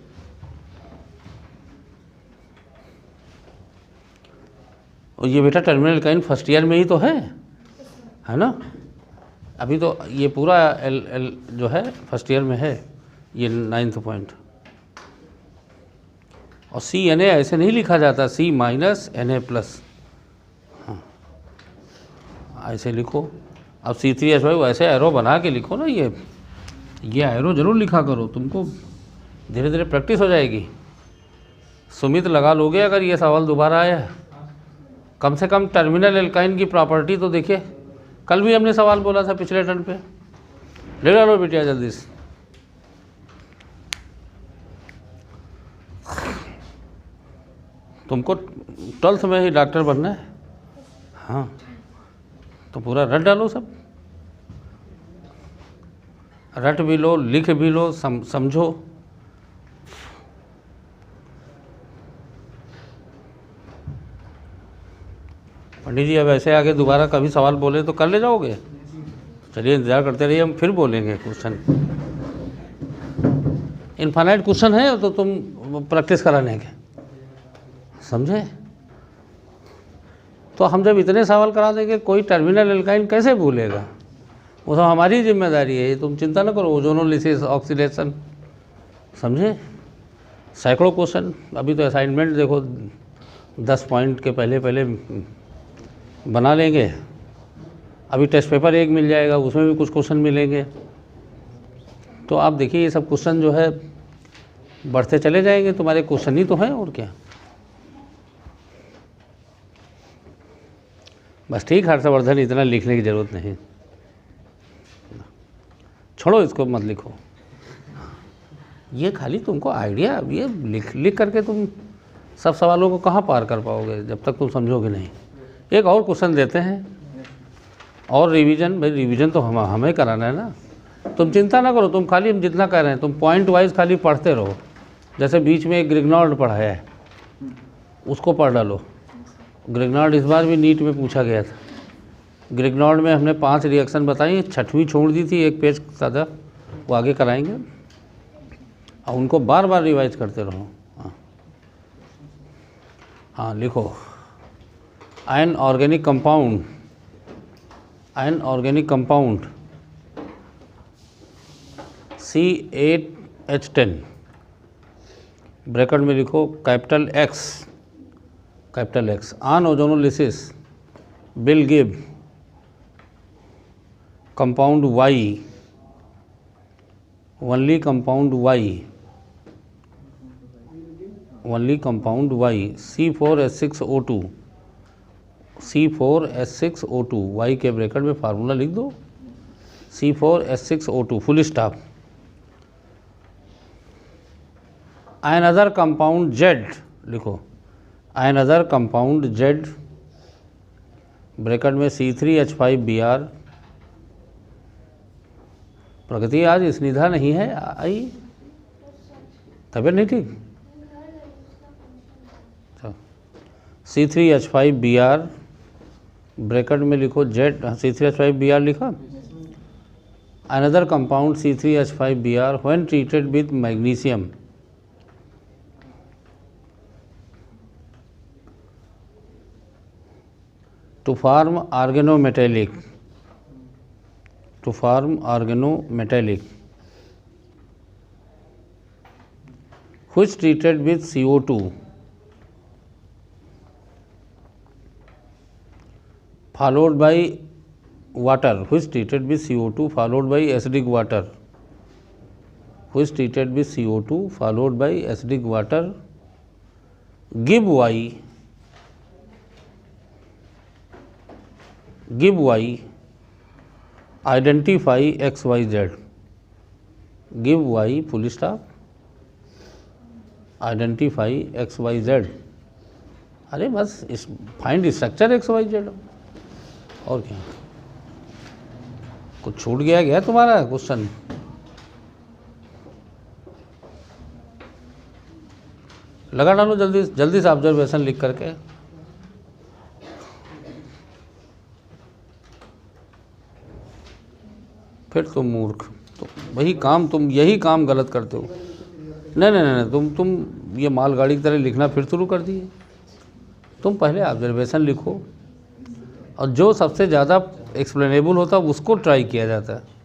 और ये बेटा टर्मिनल एल्काइन फर्स्ट ईयर में ही तो है ना। अभी तो ये पूरा एल जो है फर्स्ट ईयर में है, ये 9th पॉइंट। और CNA ऐसे नहीं लिखा जाता, C-Na+। हाँ, ऐसे लिखो। अब C3H5 वैसे एरो बना के लिखो ना, ये एरो जरूर लिखा करो, तुमको धीरे धीरे प्रैक्टिस हो जाएगी। सुमित लगा लोगे अगर ये सवाल दोबारा आया। कम से कम टर्मिनल एल्काइन की प्रॉपर्टी तो देखिए, कल भी हमने सवाल बोला था पिछले टर्न पे। ले डालो बेटिया जल्दी से। तुमको 12th में ही डॉक्टर बनना है, हाँ, तो पूरा रट डालो सब, रट भी लो, लिख भी लो, समझो। पंडित जी अब ऐसे आगे दोबारा कभी सवाल बोले तो कर ले जाओगे? चलिए इंतज़ार करते रहिए, हम फिर बोलेंगे क्वेश्चन। इनफाइनाइट क्वेश्चन है तो तुम प्रैक्टिस कराने के, समझे? तो हम जब इतने सवाल करा देंगे कोई टर्मिनल एल्काइन कैसे भूलेगा? वो सब हमारी जिम्मेदारी है, तुम चिंता ना करो। ओजोनोलिसिस, ऑक्सीडेशन, समझे? सैकड़ों क्वेश्चन। अभी तो असाइनमेंट देखो 10 पॉइंट के पहले बना लेंगे। अभी टेस्ट पेपर 1 मिल जाएगा, उसमें भी कुछ क्वेश्चन मिलेंगे। तो आप देखिए ये सब क्वेश्चन जो है बढ़ते चले जाएंगे, तुम्हारे क्वेश्चन ही तो हैं, और क्या। बस ठीक, हर्षवर्धन इतना लिखने की ज़रूरत नहीं, छोड़ो इसको, मत लिखो। ये खाली तुमको आइडिया, ये लिख करके तुम सब सवालों को कहाँ पार कर पाओगे जब तक तुम समझोगे नहीं। एक और क्वेश्चन देते हैं, और रिवीजन, भाई रिवीजन तो हमें कराना है ना। तुम चिंता ना करो, तुम खाली हम जितना कह रहे हैं तुम पॉइंट वाइज खाली पढ़ते रहो। जैसे बीच में एक ग्रिग्नॉल्ड पढ़ाया है, उसको पढ़ डालो। ग्रिग्नॉल्ड इस बार भी नीट में पूछा गया था। ग्रिग्नॉल्ड में हमने 5 रिएक्शन बताई, 6वीं छोड़ दी थी, एक पेज सादा, वो आगे कराएंगे। और उनको बार बार रिवाइज करते रहो। हाँ लिखो, an organic compound C8H10 bracket में लिखो capital X on ozonolysis will give compound Y, only compound Y C4H6O2 Y के ब्रैकेट में फार्मूला लिख दो, C4H6O2 full stop. Another compound Z लिखो, अनदर कंपाउंड Z ब्रैकेट में C3H5Br। प्रगति आज स्निग्धा नहीं है, आई तबीयत नहीं ठीक। C3H5Br ब्रैकेट में लिखो Z, C3H5Br लिखा, another compound C3H5Br when treated with magnesium to form organometallic which treated with CO2 followed by water, which treated with CO2 followed by acidic water, which treated with CO2 followed by acidic water, give Y, identify XYZ, give Y full stop, identify XYZ। अरे बस इस find structure XYZ और क्या, कुछ छूट गया तुम्हारा question? लगा डालो जल्दी जल्दी से ऑब्जर्वेशन लिख करके। फिर तुम मूर्ख, तो वही काम, तुम यही काम गलत करते हो। नहीं, तुम ये मालगाड़ी की तरह लिखना फिर शुरू कर दिए। तुम पहले ऑब्जर्वेशन लिखो और जो सबसे ज़्यादा एक्सप्लेनेबल होता है उसको ट्राई किया जाता है।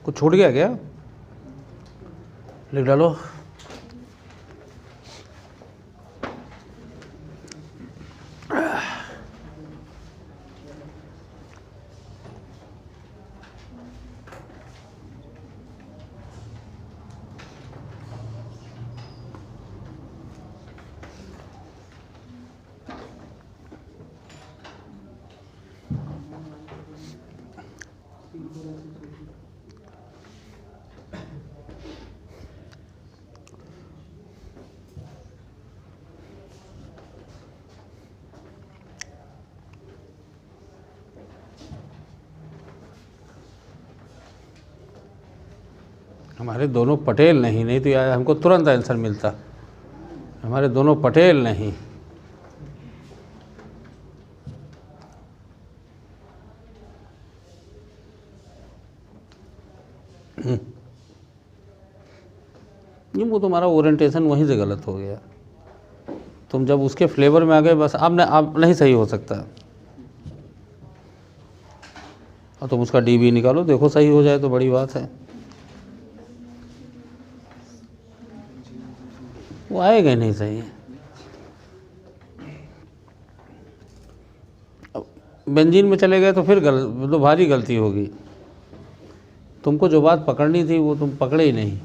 कुछ छूट गया क्या? लिख डालो। हमारे दोनों पटेल नहीं तो यार हमको तुरंत आंसर मिलता। हमारे दोनों पटेल नहीं। ये वो तुम्हारा ओरिएंटेशन वहीं से गलत हो गया। तुम जब उसके फ्लेवर में आ गए बस अब नहीं सही हो सकता। और तुम उसका डीबी निकालो, देखो सही हो जाए तो बड़ी बात है। वो आएगा ही नहीं सही। बेंजीन में चले गए तो फिर तो भारी गलती होगी। तुमको जो बात पकड़नी थी वो तुम पकड़े ही नहीं।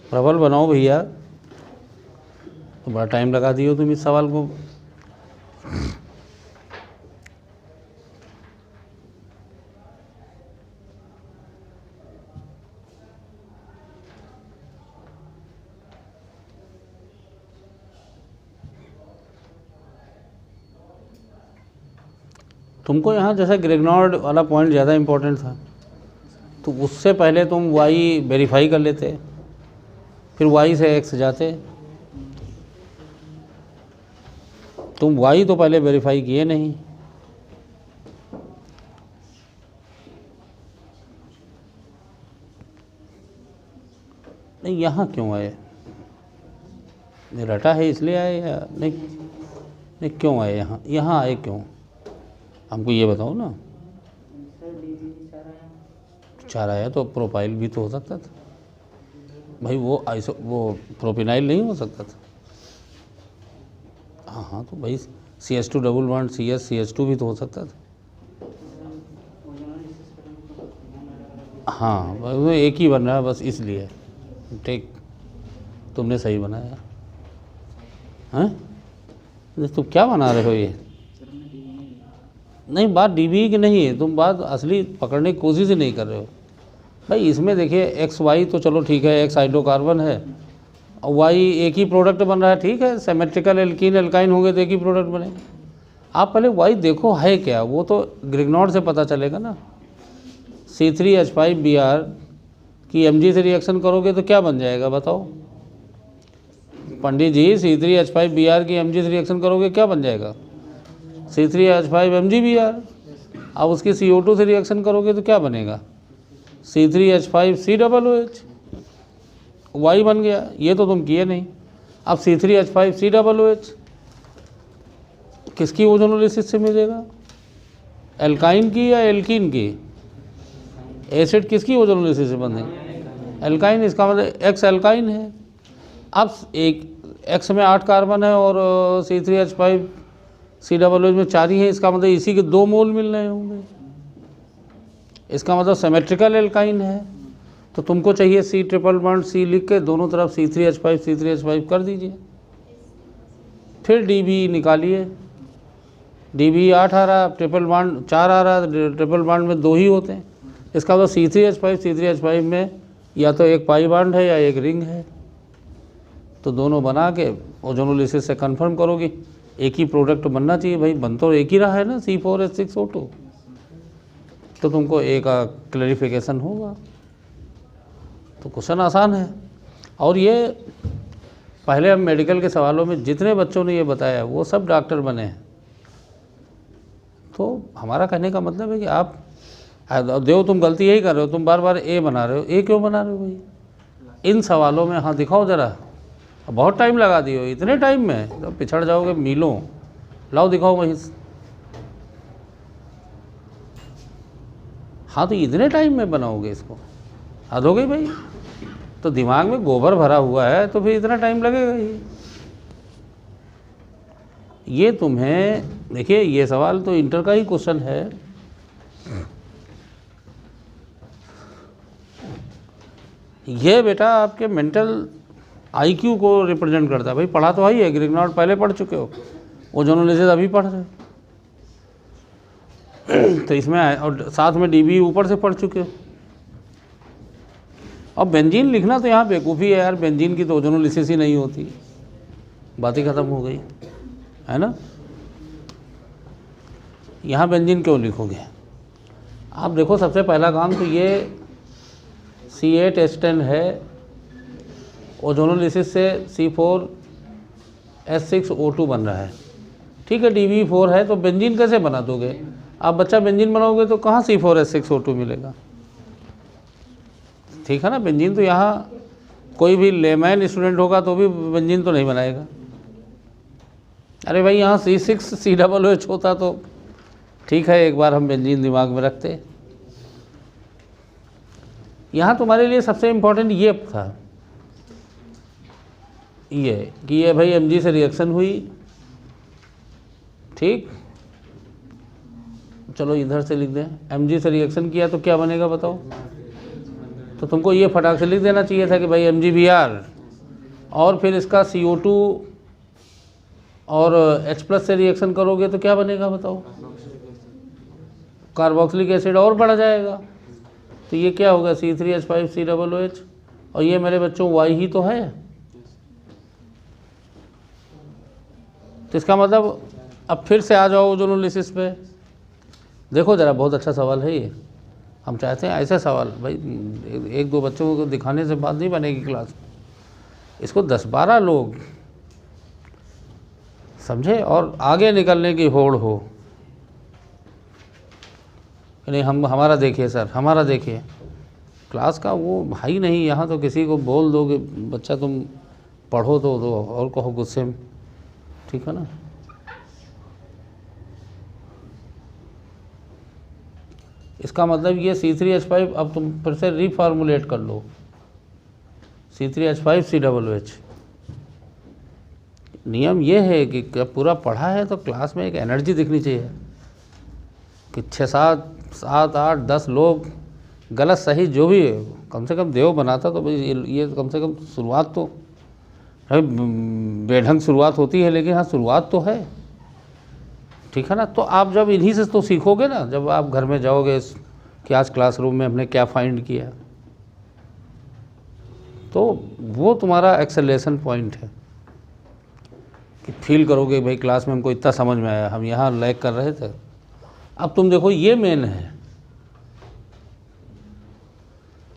प्रबल बनाओ भैया, तो बड़ा टाइम लगा दियो तुम इस सवाल को। तुमको यहाँ जैसा ग्रेगनॉर्ड वाला पॉइंट ज़्यादा इम्पोर्टेंट था, तो उससे पहले तुम वाई वेरीफाई कर लेते, फिर वाई से एक्स जाते। तुम वाई तो पहले वेरीफाई किए नहीं। नहीं, यहाँ क्यों आए? रटा है इसलिए आए या नहीं? नहीं, क्यों आए यहाँ आए क्यों? हमको ये बताओ ना। 4 आया तो प्रोपाइल भी तो हो सकता था भाई। वो प्रोपिनाइल नहीं हो सकता था? हाँ तो भाई CH2 डबल बॉन्ड CH2 भी तो हो सकता था। हाँ वो एक ही बन रहा है बस इसलिए। ठीक, तुमने सही बनाया। हैं तुम क्या बना रहे हो ये? नहीं, बात डीबी की नहीं है, तुम बात असली पकड़ने की कोशिश ही नहीं कर रहे हो भाई। इसमें देखिए एक्स वाई तो चलो ठीक है, एक्स हाइड्रोकार्बन है और वाई एक ही प्रोडक्ट बन रहा है, ठीक है, सिमेट्रिकल एल्कीन एल्काइन होंगे तो एक ही प्रोडक्ट बनेगा। आप पहले वाई देखो है क्या, वो तो ग्रिग्नॉर्ड से पता चलेगा ना। C3H5Br की Mg से रिएक्शन करोगे तो क्या बन जाएगा बताओ पंडित जी? C3H5Br की Mg से रिएक्शन करोगे क्या बन जाएगा? C3H5MgBr। अब उसकी CO2 से रिएक्शन करोगे तो क्या बनेगा? C3H5COOH। वाई बन गया, ये तो तुम किए नहीं। अब C3H5COOH किसकी ओजोनोलिसिस से मिलेगा? एल्काइन की या एल्कीन की? एसिड किसकी ओजोनोलिसिस से बनेगा? एल्काइन। इसका मतलब एक्स एल्काइन है। अब एक एक्स में 8 कार्बन है और C3H5COOH में 4 ही है, इसका मतलब इसी के 2 मोल मिल रहे होंगे। इसका मतलब सिमेट्रिकल एल्काइन है। तो तुमको चाहिए C ट्रिपल बॉन्ड C लिख के दोनों तरफ C3H5 कर दीजिए। फिर DB निकालिए, DB 8 आ रहा, ट्रिपल बॉन्ड 4 आ रहा, ट्रिपल बॉन्ड में 2 ही होते हैं। इसका मतलब C3H5 में या तो एक पाई बॉन्ड है या एक रिंग है। तो दोनों बना के ओजोनोलिसिस से कंफर्म करोगे, एक ही प्रोडक्ट बनना चाहिए भाई, बन तो एक ही रहा है ना C4H6O2। तो तुमको एक क्लैरिफिकेशन होगा। तो क्वेश्चन आसान है। और ये पहले हम मेडिकल के सवालों में जितने बच्चों ने ये बताया वो सब डॉक्टर बने हैं। तो हमारा कहने का मतलब है कि आप देव तुम गलती यही कर रहे हो, तुम बार बार ए बना रहे हो। ए क्यों बना रहे हो भाई? इन सवालों में हाँ दिखाओ ज़रा, बहुत टाइम लगा दिए हो, इतने टाइम में तो पिछड़ जाओगे मीलों। लाओ दिखाओ वहीं। हाँ तो इतने टाइम में बनाओगे इसको, हद हो गई भाई। तो दिमाग में गोबर भरा हुआ है तो फिर इतना टाइम लगेगा ही। ये तुम्हें देखिए, ये सवाल तो इंटर का ही क्वेश्चन है। ये बेटा आपके मेंटल IQ को रिप्रेजेंट करता है भाई। पढ़ा तो ही है, ग्रिग्नॉर्ड पहले पढ़ चुके हो, ओजोनोलिसिस अभी पढ़ रहे हो। तो इसमें और साथ में DB ऊपर से पढ़ चुके हो। अब बेंजीन लिखना तो यहाँ बेवकूफ़ी है यार, बेंजीन की तो ओजोनोलिसिस ही नहीं होती, बात ही ख़त्म हो गई है ना। यहाँ बेंजीन क्यों लिखोगे आप? देखो सबसे पहला काम तो ये C8H10 है, ओजोनोलिसिस से C4H6O2 बन रहा है, ठीक है। DB4 है तो बेंजीन कैसे बना दोगे आप? बच्चा बेंजीन बनाओगे तो कहाँ C4H6O2 मिलेगा? ठीक है ना। बेंजीन तो यहाँ कोई भी लेमैन स्टूडेंट होगा तो भी बेंजीन तो नहीं बनाएगा। अरे भाई यहाँ C6COOH होता तो ठीक है, एक बार हम बेंजीन दिमाग में रखते। यहाँ तुम्हारे लिए सबसे इम्पोर्टेंट ये था, ये कि ये भाई Mg से रिएक्शन हुई, ठीक। चलो इधर से लिख दें, Mg से रिएक्शन किया तो क्या बनेगा बताओ? तो तुमको ये फटाक से लिख देना चाहिए था कि भाई MgBr, और फिर इसका CO2 और H+ से रिएक्शन करोगे तो क्या बनेगा बताओ? कार्बोक्सिलिक एसिड और बढ़ जाएगा। तो ये क्या होगा? C3H5COOH। और ये मेरे बच्चों Y ही तो है। तो इसका मतलब अब फिर से आ जाओ ओजोनोलिसिस पे। देखो ज़रा, बहुत अच्छा सवाल है ये। हम चाहते हैं ऐसे सवाल भाई, 1-2 बच्चों को दिखाने से बात नहीं बनेगी क्लास में। इसको 10-12 लोग समझे और आगे निकलने की होड़ हो। नहीं हमारा देखिए सर, हमारा देखिए, क्लास का वो भाई नहीं। यहाँ तो किसी को बोल दोगे बच्चा तुम पढ़ो तो और कहो गुस्से में, ठीक है ना। इसका मतलब ये C3H5 अब तुम फिर से रीफॉर्मुलेट कर लो, C3H5COOH। नियम ये है कि जब पूरा पढ़ा है तो क्लास में एक एनर्जी दिखनी चाहिए कि 6-7-8-10 लोग गलत सही जो भी है, कम से कम देव बनाता तो भाई ये कम से कम शुरुआत तो भाई बेढंग शुरुआत होती है, लेकिन हाँ शुरुआत तो है, ठीक है ना। तो आप जब इन्हीं से तो सीखोगे ना, जब आप घर में जाओगे कि आज क्लासरूम में हमने क्या फाइंड किया, तो वो तुम्हारा एक्सेलेरेशन पॉइंट है कि फील करोगे भाई क्लास में हमको इतना समझ में आया, हम यहाँ लैग कर रहे थे। अब तुम देखो ये मेन है।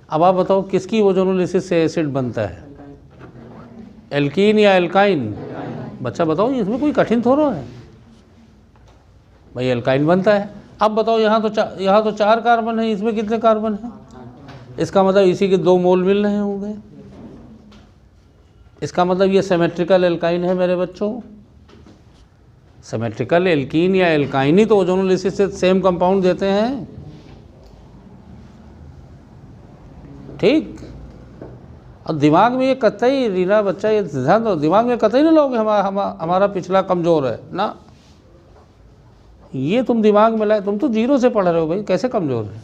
अब आप बताओ किसकी ओजोनोलिसिस से एसिड बनता है, एल्कीन या एल्काइन? बच्चा बताओ, इसमें कोई कठिन थोड़ा है भाई, एल्काइन बनता है। अब बताओ यहाँ तो 4 कार्बन है, इसमें कितने कार्बन हैं? इसका मतलब इसी के 2 मोल मिल रहे होंगे, इसका मतलब ये सिमेट्रिकल एल्काइन है मेरे बच्चों। सिमेट्रिकल एल्कीन या एल्काइन ही तो ओजोनोलिसिस से सेम कंपाउंड देते हैं, ठीक। और दिमाग में ये कतई रीना बच्चा, ये ध्यान दो, दिमाग में कतई ना लोगे हमारा पिछला कमज़ोर है ना, ये तुम दिमाग में लाए। तुम तो 0 से पढ़ रहे हो भाई, कैसे कमज़ोर है?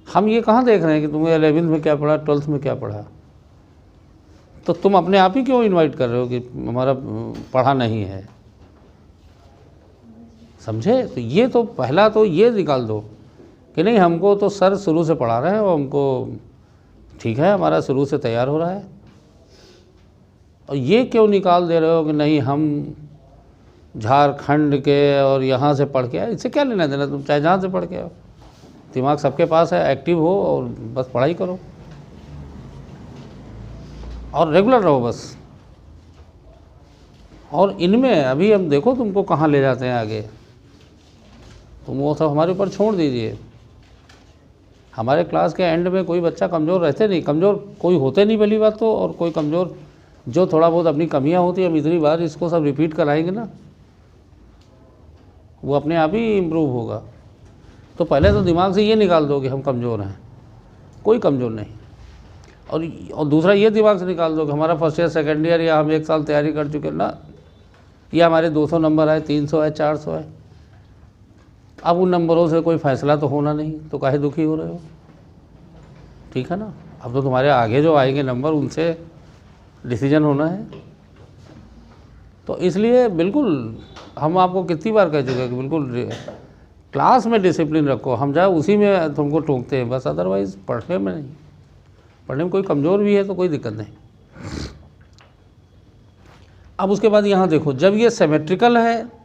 हम ये कहाँ देख रहे हैं कि तुम्हें 11th में क्या पढ़ा, 12th में क्या पढ़ा? तो तुम अपने आप ही क्यों इनवाइट कर रहे हो कि हमारा पढ़ा नहीं है? समझे? तो ये तो पहला तो ये निकाल दो कि नहीं, हमको तो सर शुरू से पढ़ा रहे हैं और हमको ठीक है, हमारा शुरू से तैयार हो रहा है। और ये क्यों निकाल दे रहे हो कि नहीं हम झारखंड के और यहाँ से पढ़ के आए? इससे क्या लेना देना, तुम चाहे जहाँ से पढ़ के आओ, दिमाग सबके पास है, एक्टिव हो और बस पढ़ाई करो और रेगुलर रहो बस। और इनमें अभी हम देखो तुमको कहाँ ले जाते हैं आगे, तुम वो सब हमारे ऊपर छोड़ दीजिए। हमारे क्लास के एंड में कोई बच्चा कमज़ोर रहते नहीं, कमज़ोर कोई होते नहीं पहली बात तो, और कोई कमज़ोर जो थोड़ा बहुत अपनी कमियां होती है, हम इतनी बार इसको सब रिपीट कराएंगे ना, वो अपने आप ही इम्प्रूव होगा। तो पहले तो दिमाग से ये निकाल दो कि हम कमज़ोर हैं, कोई कमज़ोर नहीं। और दूसरा ये दिमाग से निकाल दो कि हमारा फर्स्ट ईयर सेकेंड ईयर या हम 1 साल तैयारी कर चुके ना, या हमारे 200 नंबर आए, 300 है, 400 है, अब उन नंबरों से कोई फ़ैसला तो होना नहीं, तो काहे दुखी हो रहे हो? ठीक है ना। अब तो तुम्हारे आगे जो आएंगे नंबर, उनसे डिसीजन होना है। तो इसलिए बिल्कुल हम आपको कितनी बार कह चुके हैं कि बिल्कुल क्लास में डिसिप्लिन रखो, हम जाए उसी में तुमको टोकते हैं बस, अदरवाइज़ पढ़ने में नहीं। पढ़ने में कोई कमज़ोर भी है तो कोई दिक्कत नहीं। अब उसके बाद यहाँ देखो, जब ये सिमेट्रिकल है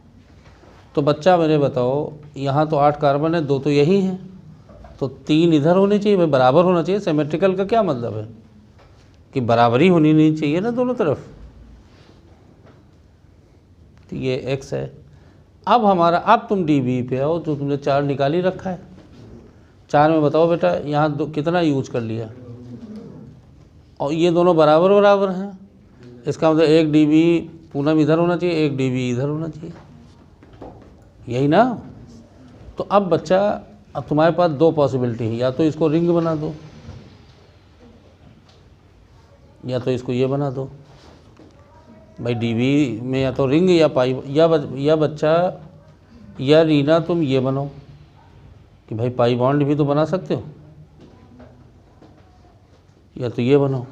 तो बच्चा मेरे बताओ, यहाँ तो 8 कार्बन है, 2 तो यही हैं, तो 3 इधर होने चाहिए भाई, बराबर होना चाहिए। सिमेट्रिकल का क्या मतलब है कि बराबरी होनी नहीं चाहिए ना दोनों तरफ। तो ये x है। अब हमारा, अब तुम dB पे आओ, तो तुमने 4 निकाल ही रखा है। 4 में बताओ बेटा यहाँ कितना यूज कर लिया, और ये दोनों बराबर बराबर हैं, इसका मतलब 1 dB पूनम इधर होना चाहिए, 1 dB इधर होना चाहिए, यही ना। तो अब बच्चा, अब तुम्हारे पास 2 पॉसिबिलिटी है, या तो इसको रिंग बना दो, या तो इसको ये बना दो भाई, dB में या तो रिंग या पाई, या बच्चा या रीना तुम ये बनाओ कि भाई पाई बॉन्ड भी तो बना सकते हो, या तो ये बनाओ।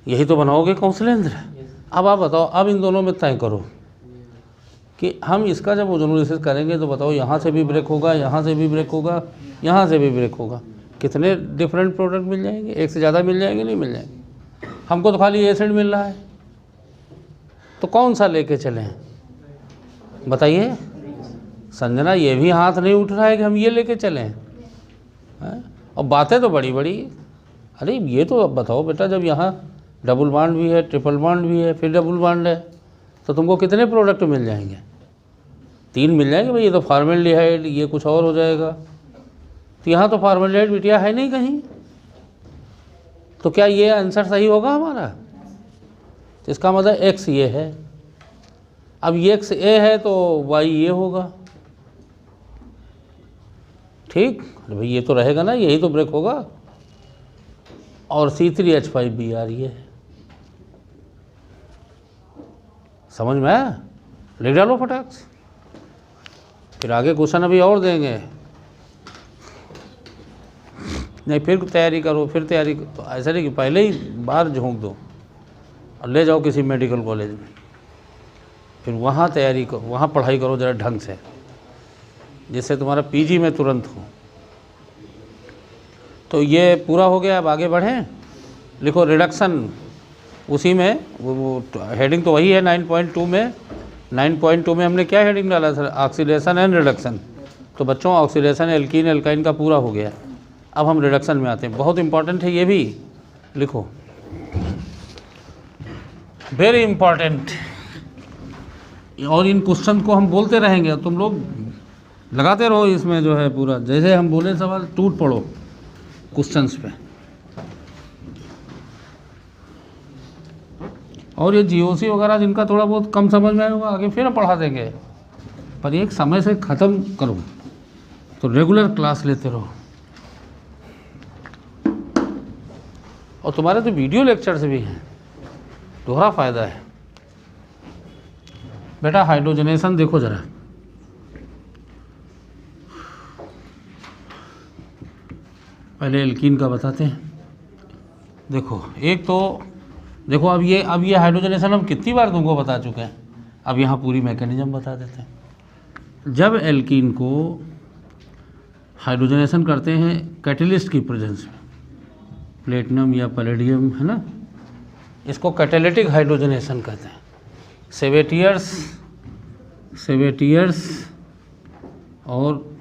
यही तो बनाओगे कौशलेंद्र। अब आप बताओ, अब इन दोनों में तय करो कि हम इसका जब ओजोनोलिसिस करेंगे तो बताओ यहाँ से भी ब्रेक होगा, यहाँ से भी ब्रेक होगा, यहाँ से भी ब्रेक होगा, कितने डिफरेंट प्रोडक्ट मिल जाएंगे? एक से ज़्यादा मिल जाएंगे? नहीं मिल जाएंगे। हमको तो खाली एसिड मिल रहा है, तो कौन सा लेके चलें बताइए? संजना, ये भी हाथ नहीं उठ रहा है कि हम ये लेके चलें हैं? और बातें तो बड़ी बड़ी, अरे ये तो अब बताओ बेटा, जब यहाँ डबल बॉन्ड भी है, ट्रिपल बॉन्ड भी है, फिर डबल बॉन्ड है, तो तुमको कितने प्रोडक्ट मिल जाएंगे? 3 मिल जाएंगे भाई। ये तो फॉर्मेल्डिहाइड, ये कुछ और हो जाएगा। तो यहाँ तो फॉर्मेल्डिहाइड बिटिया है नहीं कहीं, तो क्या ये आंसर सही होगा हमारा? तो इसका मतलब x ये है। अब ये x a है तो y ये होगा, ठीक। भाई ये तो रहेगा ना, यही तो ब्रेक होगा। और C3H5Br ये है। समझ में आया? लिख डालो फटाक से, फिर आगे क्वेश्चन अभी और देंगे। नहीं फिर तैयारी करो, फिर तैयारी तो ऐसा नहीं कि पहले ही बाहर झोंक दो और ले जाओ किसी मेडिकल कॉलेज में, फिर वहाँ तैयारी करो, वहाँ पढ़ाई करो ज़रा ढंग से, जिससे तुम्हारा पीजी में तुरंत हो। तो ये पूरा हो गया। अब आगे बढ़ें, लिखो रिडक्शन, उसी में वो हेडिंग तो वही है 9.2 में। 9.2 में हमने क्या हेडिंग डाला था? Oxidation and reduction. तो बच्चों ऑक्सीडेशन एल्कीन एल्काइन का पूरा हो गया। अब हम रिडक्शन में आते हैं, बहुत इंपॉर्टेंट है ये भी, लिखो वेरी इंपॉर्टेंट। और इन क्वेश्चन को हम बोलते रहेंगे, तुम लोग लगाते रहो इसमें जो है पूरा, जैसे हम बोले सवाल टूट पड़ो क्वेश्चंस पे। और ये जीओसी वगैरह जिनका थोड़ा बहुत कम समझ में आएगा आगे फिर हम पढ़ा देंगे, पर एक समय से ख़त्म करो, तो रेगुलर क्लास लेते रहो। और तुम्हारे तो वीडियो लेक्चर्स भी हैं, दोहरा फ़ायदा है। बेटा हाइड्रोजनेशन देखो ज़रा, पहले एल्कीन का बताते हैं। देखो एक तो देखो अब ये हाइड्रोजनेशन हम कितनी बार तुमको बता चुके हैं, अब यहाँ पूरी मैकेनिज्म बता देते हैं। जब एल्कीन को हाइड्रोजनेशन करते हैं कैटेलिस्ट की प्रेजेंस में, प्लेटिनम या पैलेडियम है ना, इसको कैटेलिटिक हाइड्रोजनेशन कहते हैं। सेवेटियर्स और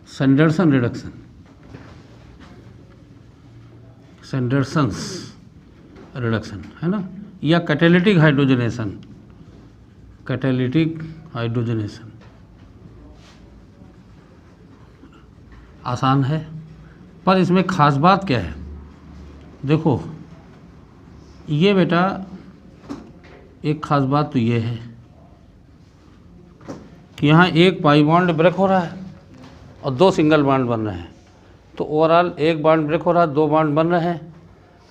सैंडरसन रिडक्शन, सैंडरसन्स रिडक्शन है ना, या कैटेलिटिक हाइड्रोजनेशन, कैटेलिटिक हाइड्रोजनेशन। आसान है, पर इसमें ख़ास बात क्या है? देखो ये बेटा एक ख़ास बात तो ये है कि यहाँ एक पाई बॉन्ड ब्रेक हो रहा है और 2 सिंगल बॉन्ड बन रहे हैं। तो ओवरऑल एक बॉन्ड ब्रेक हो रहा है, 2 बॉन्ड बन रहे हैं।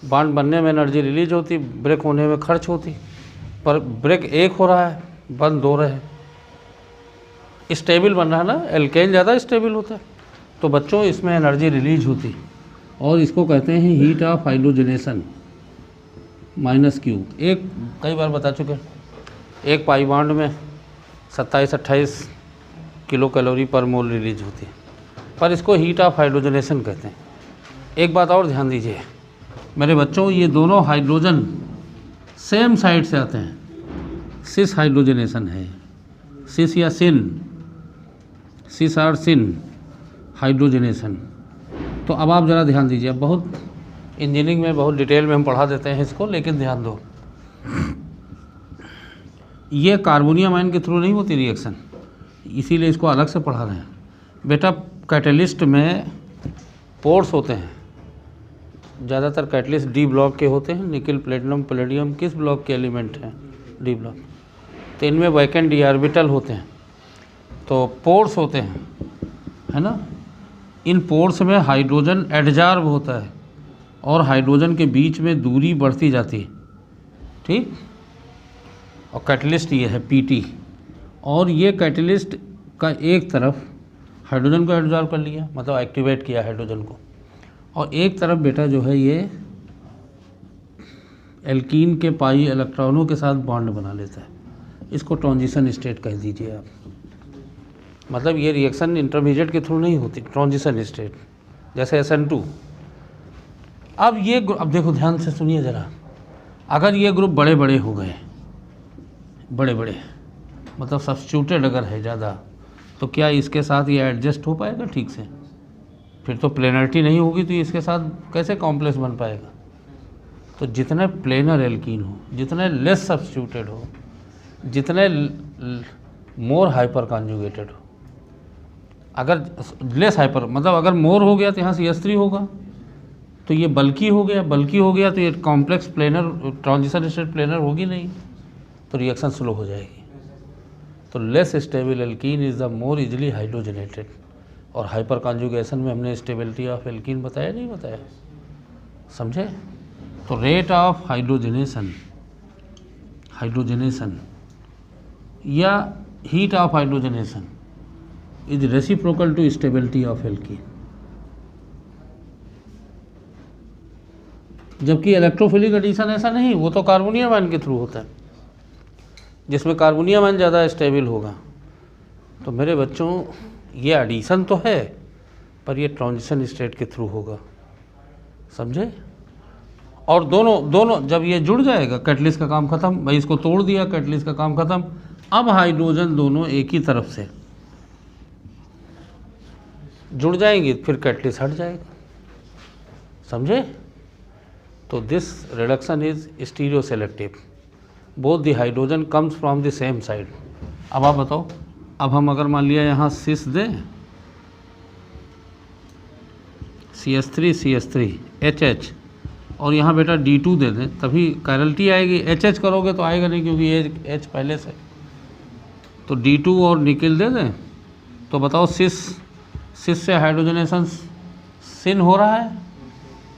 बॉन्ड बनने में एनर्जी रिलीज होती, ब्रेक होने में खर्च होती, पर ब्रेक एक हो रहा है, बंद 2 रहे। स्टेबल बन रहा है ना, एल्केन ज़्यादा स्टेबल होता है, तो बच्चों इसमें एनर्जी रिलीज होती, और इसको कहते हैं हीट ऑफ हाइड्रोजनेशन -Q। एक कई बार बता चुके, एक पाई बॉन्ड में 27-28 किलो कैलोरी पर मोल रिलीज होती है, पर इसको हीट ऑफ हाइड्रोजनेशन कहते हैं। एक बात और ध्यान दीजिए मेरे बच्चों, ये दोनों हाइड्रोजन सेम साइड से आते हैं। सिस हाइड्रोजनेशन है, सिस या सिन, सिस और सिन हाइड्रोजनेशन। तो अब आप ज़रा ध्यान दीजिए, बहुत इंजीनियरिंग में बहुत डिटेल में हम पढ़ा देते हैं इसको, लेकिन ध्यान दो, ये कार्बोनियम आयन के थ्रू नहीं होती रिएक्शन, इसीलिए इसको अलग से पढ़ा रहे हैं। बेटा कैटलिस्ट में पोर्स होते हैं, ज़्यादातर कैटलिस्ट डी ब्लॉक के होते हैं। निकल, प्लेटिनम, पैलेडियम किस ब्लॉक के एलिमेंट हैं? D block. तो इनमें वैकेंट डी ऑर्बिटल होते हैं, तो पोर्स होते हैं, है ना। इन पोर्स में हाइड्रोजन एडजॉर्ब होता है और हाइड्रोजन के बीच में दूरी बढ़ती जाती है, ठीक। और कैटलिस्ट ये है पीटी, और ये कैटलिस्ट का एक तरफ हाइड्रोजन को एडजॉर्ब कर लिया, मतलब एक्टिवेट किया हाइड्रोजन को, और एक तरफ बेटा जो है ये एल्कीन के पाई इलेक्ट्रॉनों के साथ बॉन्ड बना लेता है। इसको ट्रांजिशन स्टेट कह दीजिए आप, मतलब ये रिएक्शन इंटरमीडिएट के थ्रू नहीं होती, ट्रांजिशन स्टेट, जैसे SN2। अब ये अब देखो ध्यान से सुनिए ज़रा, अगर ये ग्रुप बड़े बड़े हो गए, बड़े बड़े मतलब सब्स्टिट्यूटेड अगर है ज़्यादा, तो क्या इसके साथ ये एडजस्ट हो पाएगा ठीक से? फिर तो प्लेनरिटी नहीं होगी, तो इसके साथ कैसे कॉम्प्लेक्स बन पाएगा? तो जितने प्लेनर एल्कीन हो, जितने लेस सब्स्टिट्यूटेड हो, जितने मोर हाइपर कॉन्जुगेटेड हो, अगर लेस हाइपर मतलब अगर मोर हो गया तो यहाँ CH3 होगा, तो ये बल्कि हो गया, बल्कि हो गया तो ये complex planar transition state planar होगी नहीं, तो रिएक्शन स्लो हो जाएगी। तो less stable alkene is the more easily hydrogenated. और हाइपर कॉन्जुगेशन में हमने स्टेबिलिटी ऑफ एल्कीन बताया नहीं बताया, समझे? तो रेट ऑफ हाइड्रोजनेशन या heat of hydrogenation is reciprocal to stability of alkene. जबकि इलेक्ट्रोफिलिक एडिशन ऐसा नहीं, वो तो कार्बोनियम आयन के थ्रू होता है, जिसमें कार्बोनियम आयन ज़्यादा स्टेबल होगा। तो मेरे बच्चों ये एडिशन तो है, पर ये ट्रांजिशन स्टेट के थ्रू होगा, समझे। और दोनों जब ये जुड़ जाएगा, कैटलिस्ट का काम खत्म, भाई इसको तोड़ दिया, कैटलिस्ट का काम खत्म। अब हाइड्रोजन दोनों एक ही तरफ से जुड़ जाएंगे, फिर कैटलिस्ट हट जाएगा, समझे। तो this reduction is stereo selective, both the hydrogen comes from the same side. अब आप बताओ, अब हम अगर मान लिया यहाँ सिस दें, CH3 CH3 HH, और यहाँ बेटा D2 दे दें, तभी कायरलिटी आएगी। HH करोगे तो आएगा नहीं, क्योंकि ये H पहले से। तो D2 और निकिल दे दें, तो बताओ सिस से हाइड्रोजनेशन सिन हो रहा है,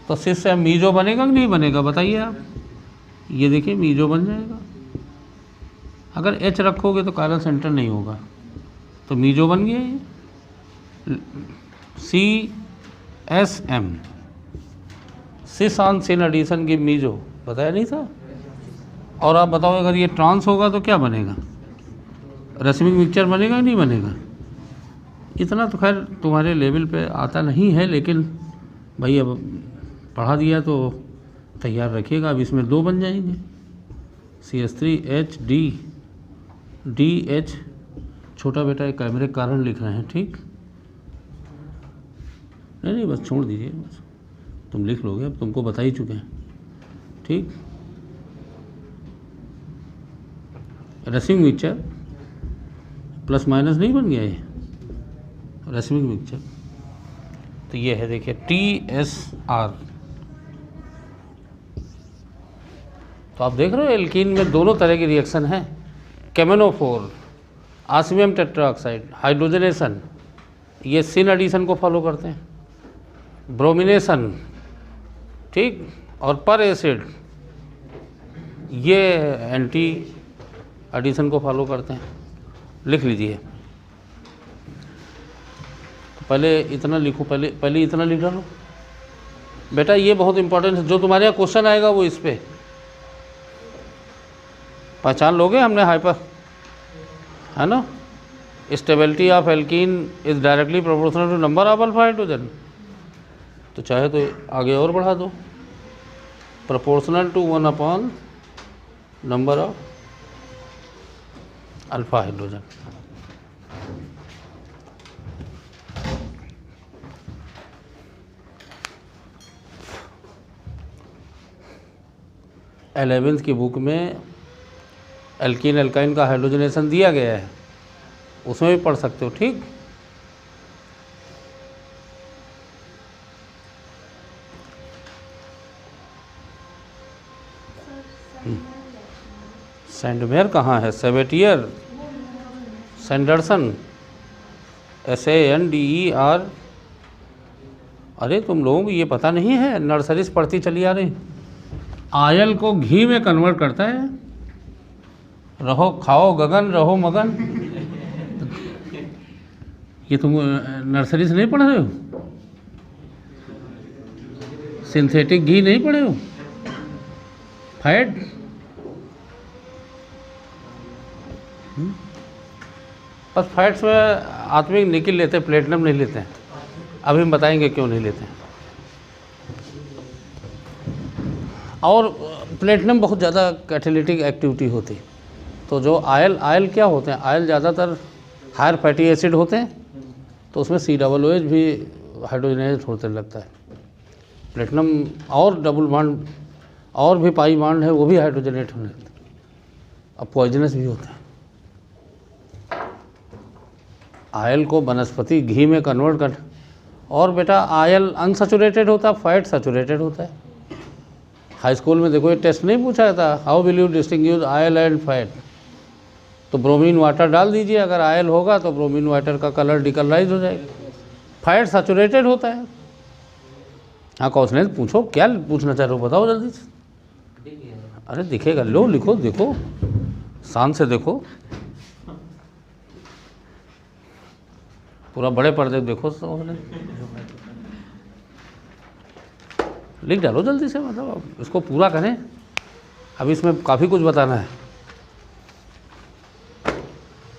तो सिस से मीजो बनेगा कि नहीं बनेगा, बताइए आप। ये देखिए मीजो बन जाएगा। अगर H रखोगे तो कायरल सेंटर नहीं होगा, तो मीजो बन गया ये। CSM, cis on syn addition की मीजो, बताया नहीं था। और आप बताओ अगर ये ट्रांस होगा तो क्या बनेगा, रेसिमिक मिक्सचर बनेगा कि नहीं बनेगा। इतना तो खैर तुम्हारे लेवल पे आता नहीं है, लेकिन भाई अब पढ़ा दिया तो तैयार रखिएगा। अब इसमें 2 बन जाएंगे, CH3HD DH। छोटा बेटा एक कैमरे के कारण लिख रहे हैं, ठीक। नहीं बस छोड़ दीजिए, बस तुम लिख लोगे, अब तुमको बता ही चुके हैं, ठीक। रेसिमिक मिक्सचर प्लस माइनस नहीं बन गया ये रेसिमिक मिक्सचर। तो ये है, देखिए TSR। तो आप देख रहे हो एल्कीन में दोनों तरह की रिएक्शन है। केमेनोफोर, ऑस्मियम टेट्राऑक्साइड, हाइड्रोजनेशन, ये सिन एडिशन को फॉलो करते हैं। ब्रोमिनेशन, ठीक, और पर एसिड ये एंटी एडिशन को फॉलो करते हैं। लिख लीजिए, तो पहले इतना लिखो, पहले इतना लिख लो बेटा, ये बहुत इंपॉर्टेंट है। जो तुम्हारे यहाँ क्वेश्चन आएगा वो इस पे पहचान लोगे। हमने हाइपर, है ना, stability of alkene is directly proportional to number of alpha hydrogen. तो चाहे तो आगे और बढ़ा दो, proportional to 1 upon number of alpha hydrogen. Eleventh की बुक में एल्कीन एल्काइन का हाइड्रोजनेशन दिया गया है, उसमें भी पढ़ सकते हो, ठीक। सैंडमेयर कहाँ है, सेवेटियर, सैंडरसन, SANDER। अरे तुम लोगों को ये पता नहीं है, नर्सरी से पढ़ती चली आ रही। आयल को घी में कन्वर्ट करता है। रहो खाओ गगन, रहो मगन। ये तुम नर्सरी से नहीं पढ़ रहे हो, सिंथेटिक घी नहीं पढ़े हो, फैट। बस फैट्स में आत्मिक निकिल लेते हैं, प्लेटिनम नहीं लेते हैं। अभी हम बताएंगे क्यों नहीं लेते हैं। और प्लेटिनम बहुत ज़्यादा कैटालिटिक एक्टिविटी होती है। तो जो आयल क्या होते हैं, आयल ज़्यादातर हायर फैटी एसिड होते हैं, तो उसमें COOH भी हाइड्रोजनेज होते लगता है। प्लेटिनम और डबल बॉन्ड और भी पाई बॉन्ड है, वो भी हाइड्रोजनेट होने लगते हैं। अब पॉइजनस भी होता है। आयल को वनस्पति घी में कन्वर्ट कर। और बेटा आयल अनसैचुरेटेड होता है, फैट सैचुरेटेड होता है। हाई स्कूल में देखो ये टेस्ट नहीं पूछा था, how will you distinguish oil and fat. तो ब्रोमीन वाटर डाल दीजिए, अगर आयल होगा तो ब्रोमीन वाटर का कलर डिकलराइज हो जाएगा। फैट सैचुरेटेड होता है। हाँ कौशल पूछो, क्या पूछना चाह रहे हो बताओ जल्दी से। अरे दिखेगा, लो लिखो, देखो शान से देखो, पूरा बड़े पर्दे देखो। लिख डालो जल्दी से, मतलब अब इसको पूरा करें, अब इसमें काफ़ी कुछ बताना है।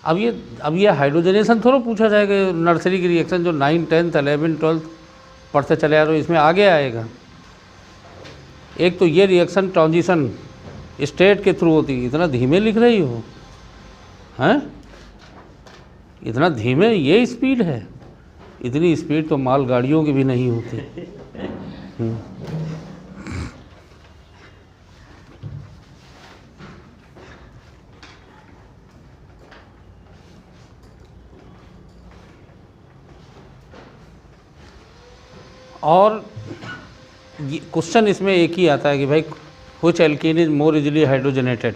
अब ये हाइड्रोजनेशन थोड़ा पूछा जाएगा, नर्सरी की रिएक्शन जो 9, 10th, 11, 12th पढ़ते चले आ रहे हो इसमें आगे आएगा। एक तो ये रिएक्शन ट्रांजिशन स्टेट के थ्रू होती है। इतना धीमे लिख रही हो हैं, इतना धीमे, ये स्पीड है? इतनी स्पीड तो माल गाड़ियों की भी नहीं होती। और क्वेश्चन इसमें एक ही आता है कि भाई which alkene is more easily hydrogenated.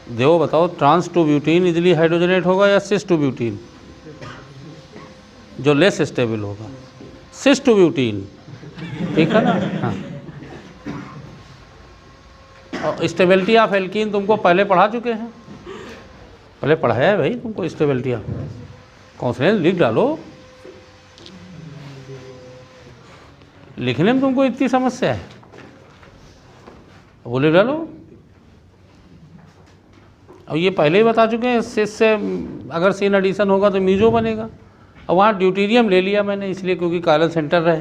देखो बताओ, trans two butene easily hydrogenate होगा या सिस टू ब्यूटीन? जो लेस स्टेबल होगा, सिस टू ब्यूटीन, ठीक है ना। हाँ, और स्टेबिलिटी ऑफ एल्कीन तुमको पहले पढ़ा चुके हैं, पहले पढ़ाया है भाई तुमको स्टेबिलिटी ऑफ। कॉन्फ्रेंस लिख डालो, लिखने में तुमको इतनी समस्या है, वो लिख डालो। अब ये पहले ही बता चुके हैं, सिस से अगर सीन एडिशन होगा तो मीजो बनेगा। अब वहाँ ड्यूटीरियम ले लिया मैंने इसलिए क्योंकि कायरल सेंटर रहे,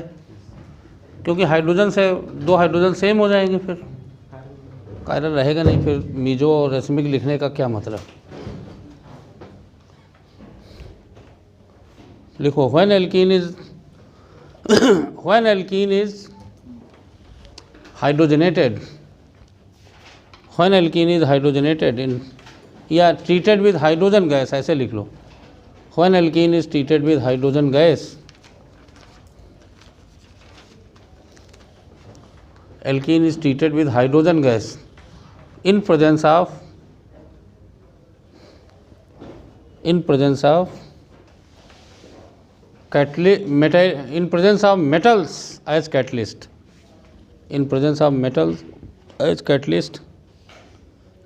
क्योंकि हाइड्रोजन से 2 हाइड्रोजन सेम हो जाएंगे, फिर कायरल रहेगा नहीं, फिर मीजो और रेसमिक लिखने का क्या मतलब। लिखो, when alkene is when alkene is hydrogenated, when alkene is hydrogenated in या treated with hydrogen gas, ऐसे लिख लो, when alkene is treated with hydrogen gas, alkene is treated with hydrogen gas in presence of in presence of metals as catalyst, in presence of metals as catalyst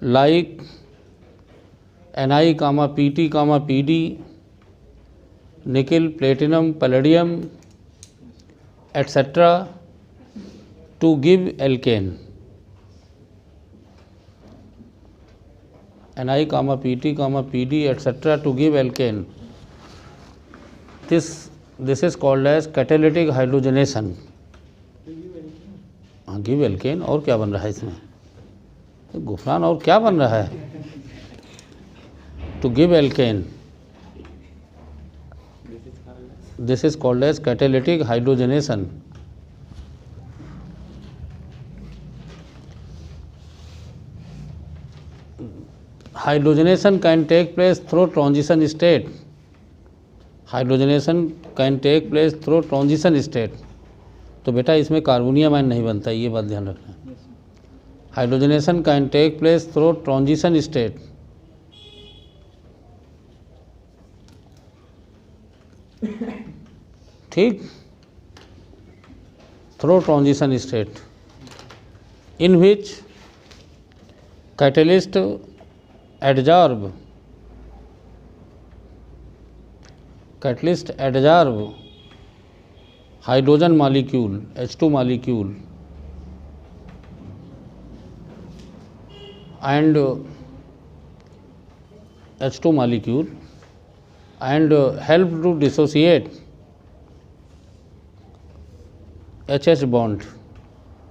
like Ni, Pt, Pd, nickel, platinum, palladium, etc. to give alkane. Ni, Pt, Pd, etc. to give alkane. This is called as catalytic hydrogenation. हाँ, give alkene. और क्या बन रहा है इसमें गुफरान, और क्या बन रहा है? To give alkane, this is called as catalytic hydrogenation. Hydrogenation can take place through transition state. Hydrogenation can take place through transition state. तो बेटा इसमें कार्बोनियम आयन नहीं बनता, ये बात ध्यान रखना। Hydrogenation can take place through transition state. ठीक, through transition state in which catalyst adsorb hydrogen molecule H2 molecule and H2 molecule and help to dissociate HH bond,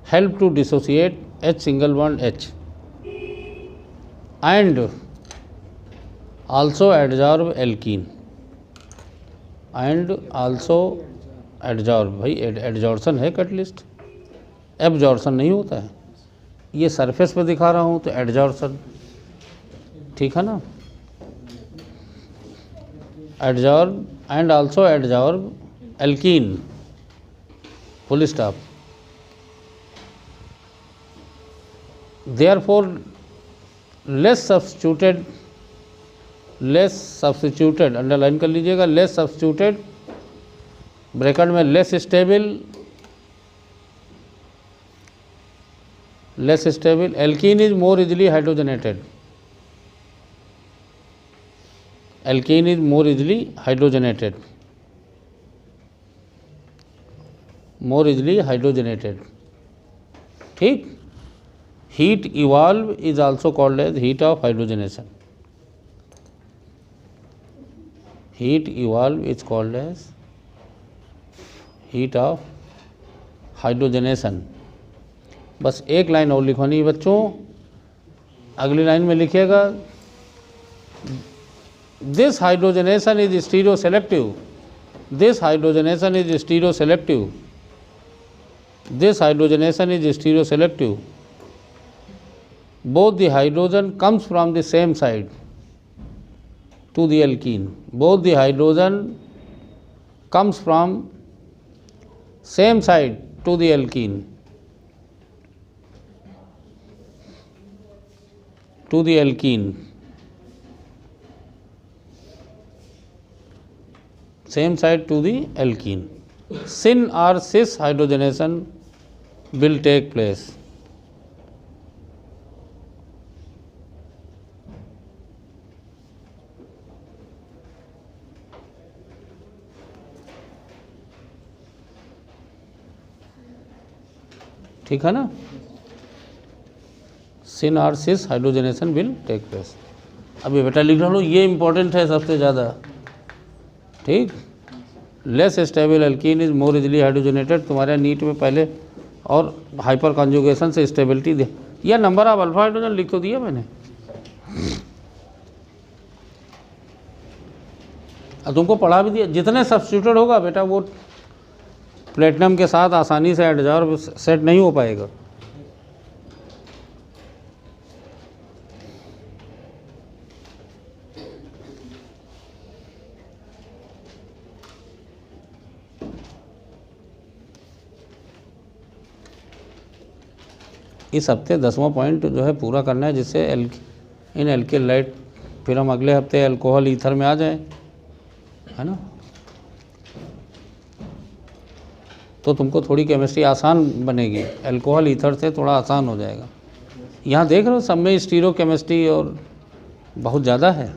help to dissociate H single bond H and also adsorb alkene and also adsorb। भाई एडजॉर्सन है catalyst, absorption नहीं होता है। ये surface पे दिखा रहा हूँ तो एडजॉर्सन, ठीक है ना। adsorb and also adsorb alkene, full stop। therefore less substituted, underline कर लीजिएगा, लेस सब्स्टिट्यूटेड, ब्रैकेट में less stable, alkene is more easily hydrogenated, more easily hydrogenated. ठीक, heat evolve is also called as heat of hydrogenation. Heat evolve is called as heat of hydrogenation. बस एक line और लिखवानी है बच्चों, अगली line में लिखिएगा this hydrogenation is stereoselective. This hydrogenation is stereoselective. This hydrogenation is stereoselective. Both the hydrogen comes from the same side to the alkene. Both the hydrogen comes from same side to the alkene. To the alkene. Same side to the alkene. Syn or cis hydrogenation will take place. ठीक है ना, सिन और सिस hydrogenation will take place. अब ये बेटा लिख लो, ये important है सबसे ज़्यादा। ठीक, less stable alkene is more easily hydrogenated, तुम्हारे नीट में पहले और हाइपर कॉन्जुगेशन से स्टेबिलिटी दे, या नंबर ऑफ अल्फा हाइड्रोजन लिख तो दिया मैंने। और तुमको पढ़ा भी दिया, जितने सब्स्टिट्यूटेड होगा बेटा वो प्लेटिनम के साथ आसानी से एडजॉर्ब सेट नहीं हो पाएगा। इस हफ्ते 10वां पॉइंट जो है पूरा करना है, जिससे इन एल्किल लाइट फिर हम अगले हफ्ते अल्कोहल ईथर में आ जाए, है ना। तो तुमको थोड़ी केमिस्ट्री आसान बनेगी, अल्कोहल ईथर से थोड़ा आसान हो जाएगा। यहाँ देख रहे हो सब में स्टीरो केमिस्ट्री और बहुत ज़्यादा है,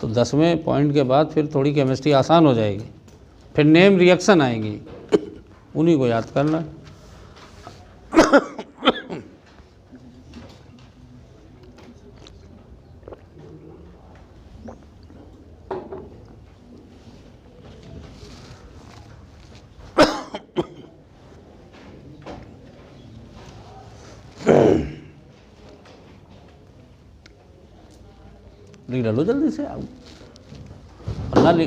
तो 10वें पॉइंट के बाद फिर थोड़ी केमिस्ट्री आसान हो जाएगी, फिर नेम रिएक्शन आएंगी, उन्हीं को याद करना। लिख डालो जल्दी से,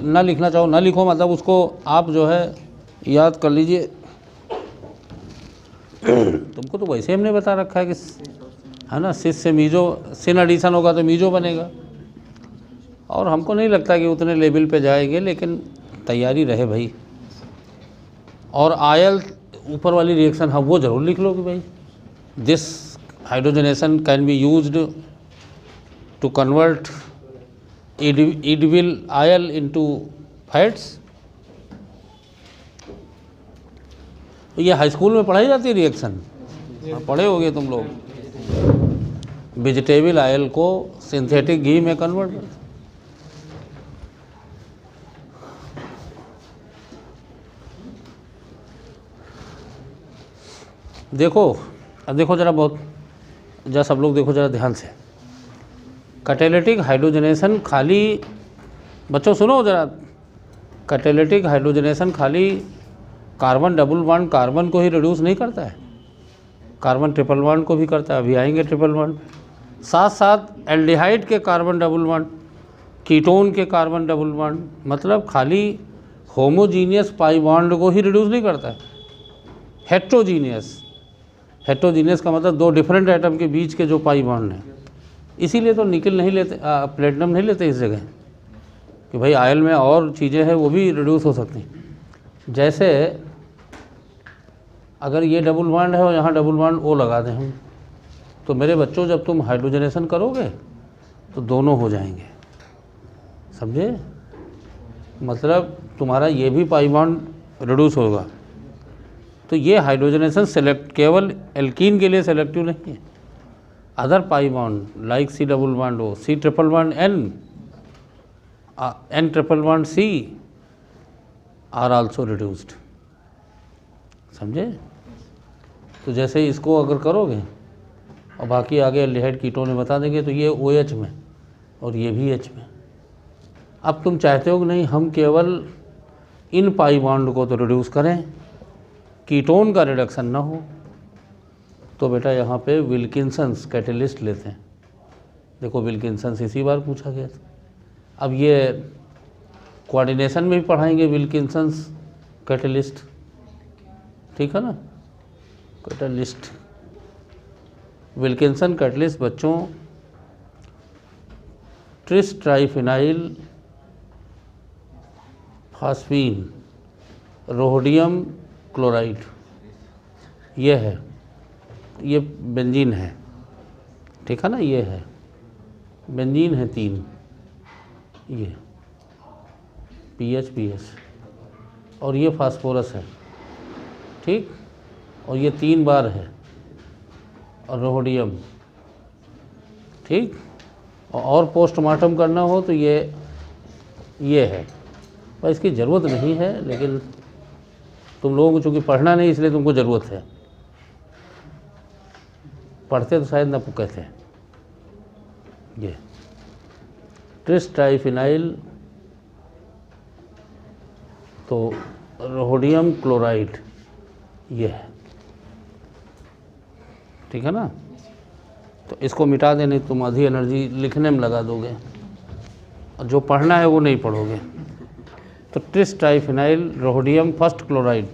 ना लिखना चाहो ना लिखो, मतलब उसको आप जो है याद कर लीजिए। तुमको तो वैसे हमने बता रखा है कि, है ना, सिस से मीजो, सिन एडिशन होगा तो मीजो बनेगा, और हमको नहीं लगता कि उतने लेवल पे जाएंगे, लेकिन तैयारी रहे भाई। और आयल ऊपर वाली रिएक्शन, हाँ वो ज़रूर लिख लो कि भाई this hydrogenation can be used to convert edible oil into fats. ये हाई स्कूल में पढ़ाई जाती है रिएक्शन, पढ़े होगे तुम लोग। वेजिटेबल आयल को सिंथेटिक घी में कन्वर्ट कर, देखो अब देखो जरा, बहुत जरा सब लोग देखो जरा ध्यान से। कैटालिटिक हाइड्रोजनेशन खाली, बच्चों सुनो जरा, कैटालिटिक हाइड्रोजनेशन खाली कार्बन डबल बॉन्ड कार्बन को ही रिड्यूस नहीं करता है, कार्बन ट्रिपल बॉन्ड को भी करता है, अभी आएंगे ट्रिपल बॉन्ड। साथ साथ एल्डिहाइड के कार्बन डबल बॉन्ड, कीटोन के कार्बन डबल बॉन्ड, मतलब खाली होमोजीनियस पाई बॉन्ड को ही रिड्यूस नहीं करता है, हेट्रोजीनियस। हेट्रोजीनियस का मतलब दो डिफरेंट एटम के बीच के जो पाई बॉन्ड हैं। इसीलिए तो निकल नहीं लेते, प्लेटिनम नहीं लेते इस जगह, कि भाई आयल में और चीज़ें हैं वो भी रिड्यूस हो सकती हैं। जैसे अगर ये डबल बॉन्ड है और यहाँ डबल बॉन्ड ओ लगा दें हम, तो मेरे बच्चों जब तुम हाइड्रोजनेशन करोगे तो दोनों हो जाएंगे, समझे। मतलब तुम्हारा ये भी पाई बॉन्ड रिड्यूस होगा। तो ये हाइड्रोजनेशन सेलेक्ट केवल एल्कीन के लिए सेलेक्टिव नहीं है, other pi bond like C double bond O, C triple bond N, N triple bond C are also reduced. समझे? तो जैसे इसको अगर करोगे और बाकी आगे एल्डिहाइड कीटोन में बता देंगे तो ये OH में और ये भी H में। अब तुम चाहते हो कि नहीं हम केवल इन पाई बॉन्ड को तो रिड्यूस करें, कीटोन का रिडक्शन ना हो, तो बेटा यहाँ पे विल्किंसंस कैटेलिस्ट लेते हैं। देखो विल्किंसंस इसी बार पूछा गया था। अब ये कोऑर्डिनेशन में भी पढ़ाएंगे विल्किंसंस कैटेलिस्ट, ठीक है ना? कैटेलिस्ट, विल्किंसन कैटेलिस्ट बच्चों tris triphenyl phosphine rhodium chloride, ये है, ये बेंजीन है, ठीक है ना? ये है बेंजीन है 3, ये PH और ये फास्फोरस है, ठीक? और ये 3 बार है और रोडियम, ठीक? और पोस्टमार्टम करना हो तो ये है, पर इसकी ज़रूरत नहीं है, लेकिन तुम लोगों को चूँकि पढ़ना नहीं इसलिए तुमको ज़रूरत है, पढ़ते तो शायद ना कहते हैं। ये ट्रिस ट्राइफिनाइल तो रोडियम क्लोराइड ये है, ठीक है ना? तो इसको मिटा देने तुम आधी एनर्जी लिखने में लगा दोगे और जो पढ़ना है वो नहीं पढ़ोगे। तो tris triphenyl rhodium first chloride,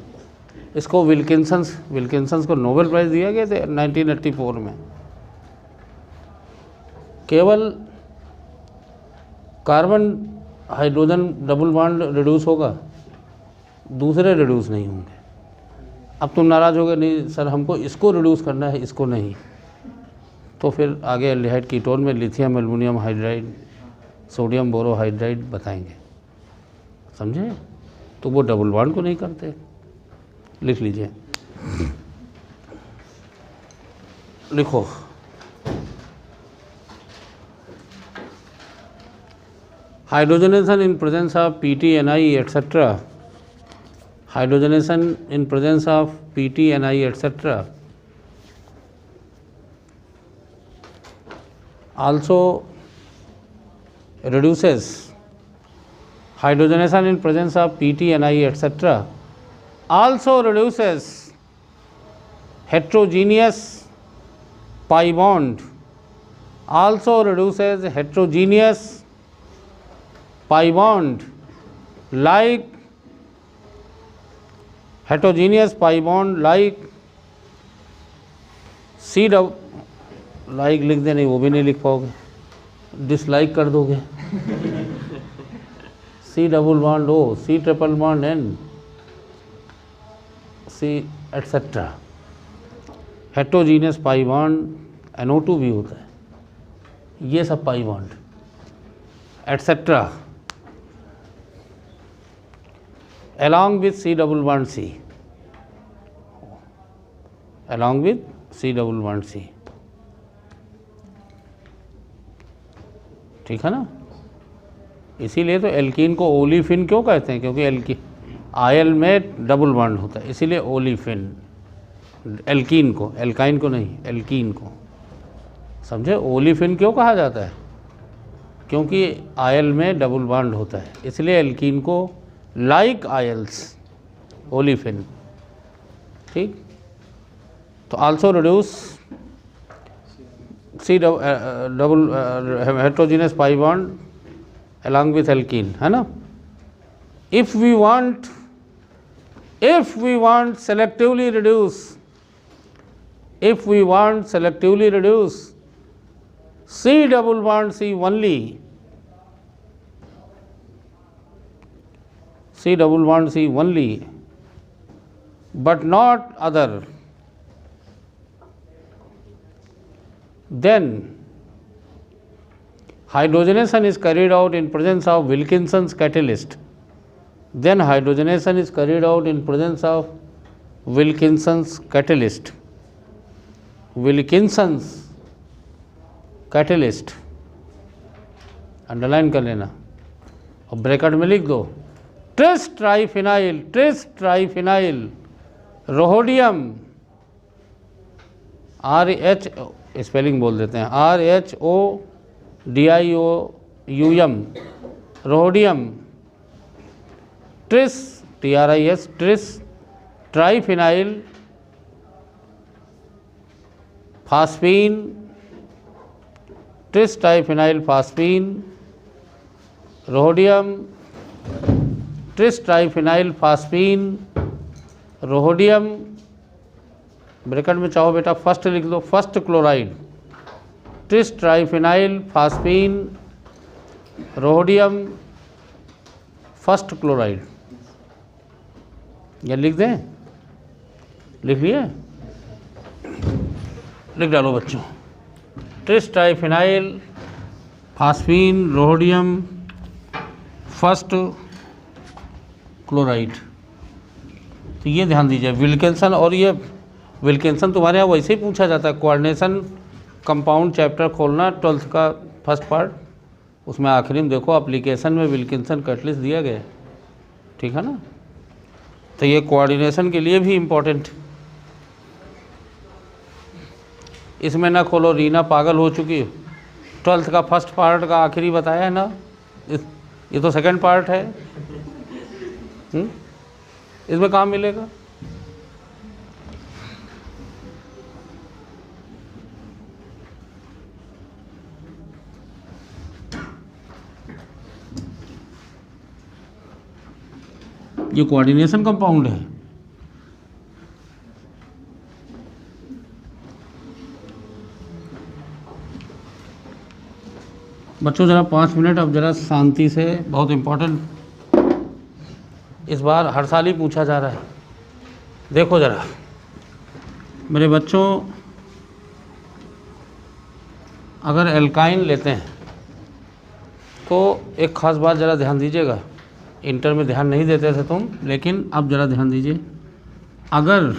इसको विल्किंसंस को नोबेल प्राइज़ दिया गया था 1984 में। केवल carbon hydrogen double bond reduce होगा, दूसरे रिड्यूस नहीं होंगे। अब तुम नाराज़ होगे, नहीं सर हमको इसको रिड्यूस करना है, इसको नहीं, तो फिर आगे एल्डिहाइड कीटोन में lithium aluminium hydride, sodium borohydride बताएंगे, समझे? तो वो डबल बॉन्ड को नहीं करते। लिख लीजिए, लिखो hydrogenation in presence of PT, Ni etc. Hydrogenation in presence of PT, Ni etc. also reduces, hydrogenation in presence of PT, Ni etc. also reduces heterogeneous pi bond, also reduces heterogeneous pi bond like heterogeneous pi bond like C dub like लिख दे, नहीं वो भी नहीं लिख पाओगे, dislike कर दोगे। C double bond O, C triple bond N, C etcetera. Heterogeneous pi bond NO2 भी होता है, ये सब pi bond etcetera along with C double bond C, along with C double bond C, ठीक है ना? इसीलिए तो एल्कीन को ओलिफिन क्यों कहते हैं, क्योंकि एल्कीन आयल में डबल बॉन्ड होता है, इसीलिए ओलिफिन। एल्कीन को, एल्काइन को नहीं, एल्कीन को, समझे? ओलिफिन क्यों कहा जाता है, क्योंकि आयल में डबल बॉन्ड होता है, इसलिए एल्कीन को लाइक आयल्स ओलिफिन, ठीक? तो also reduce C double heterogeneous pi bond along with alkene, है ना? If we want selectively reduce C double bond C only, C double bond C only, but not other, then hydrogenation is carried out in presence of Wilkinson's catalyst. Then hydrogenation is carried out in presence of Wilkinson's catalyst. Wilkinson's catalyst underline कर लेना और bracket में लिख दो tris triphenyl rhodium, RH spelling बोल देते हैं, RHODIOUM, rhodium. Tris, TRIS, tris triphenyl phosphine, tris triphenyl phosphine, rhodium, tris triphenyl phosphine, rhodium. Bracket में चाहो बेटा फर्स्ट लिख दो, first chloride, tris triphenyl phosphine, rhodium, first chloride. या लिख दें, लिख लिए, लिख डालो बच्चों, tris triphenyl phosphine, rhodium, first chloride. तो ये ध्यान दीजिए विल्किंसन, और ये विल्किंसन तुम्हारे यहाँ वैसे ही पूछा जाता है। कोऑर्डिनेशन कंपाउंड चैप्टर खोलना 12th का फर्स्ट पार्ट, उसमें आखिरी में देखो एप्लीकेशन में विल्किंसन कैटलिस्ट दिया गया है, ठीक है ना। तो ये कोऑर्डिनेशन के लिए भी इम्पोर्टेंट। इसमें ना खोलो, रीना पागल हो चुकी है। 12th का फर्स्ट पार्ट का आखिरी बताया है ना, ये तो सेकंड पार्ट है। इसमें कहाँ मिलेगा? ये कोऑर्डिनेशन कंपाउंड है। बच्चों ज़रा 5 मिनट अब ज़रा शांति से, बहुत इम्पोर्टेंट इस बार हर साल ही पूछा जा रहा है। देखो ज़रा मेरे बच्चों, अगर एल्काइन लेते हैं तो एक ख़ास बात ज़रा ध्यान दीजिएगा। इंटर में ध्यान नहीं देते थे तुम, लेकिन अब ज़रा ध्यान दीजिए। अगर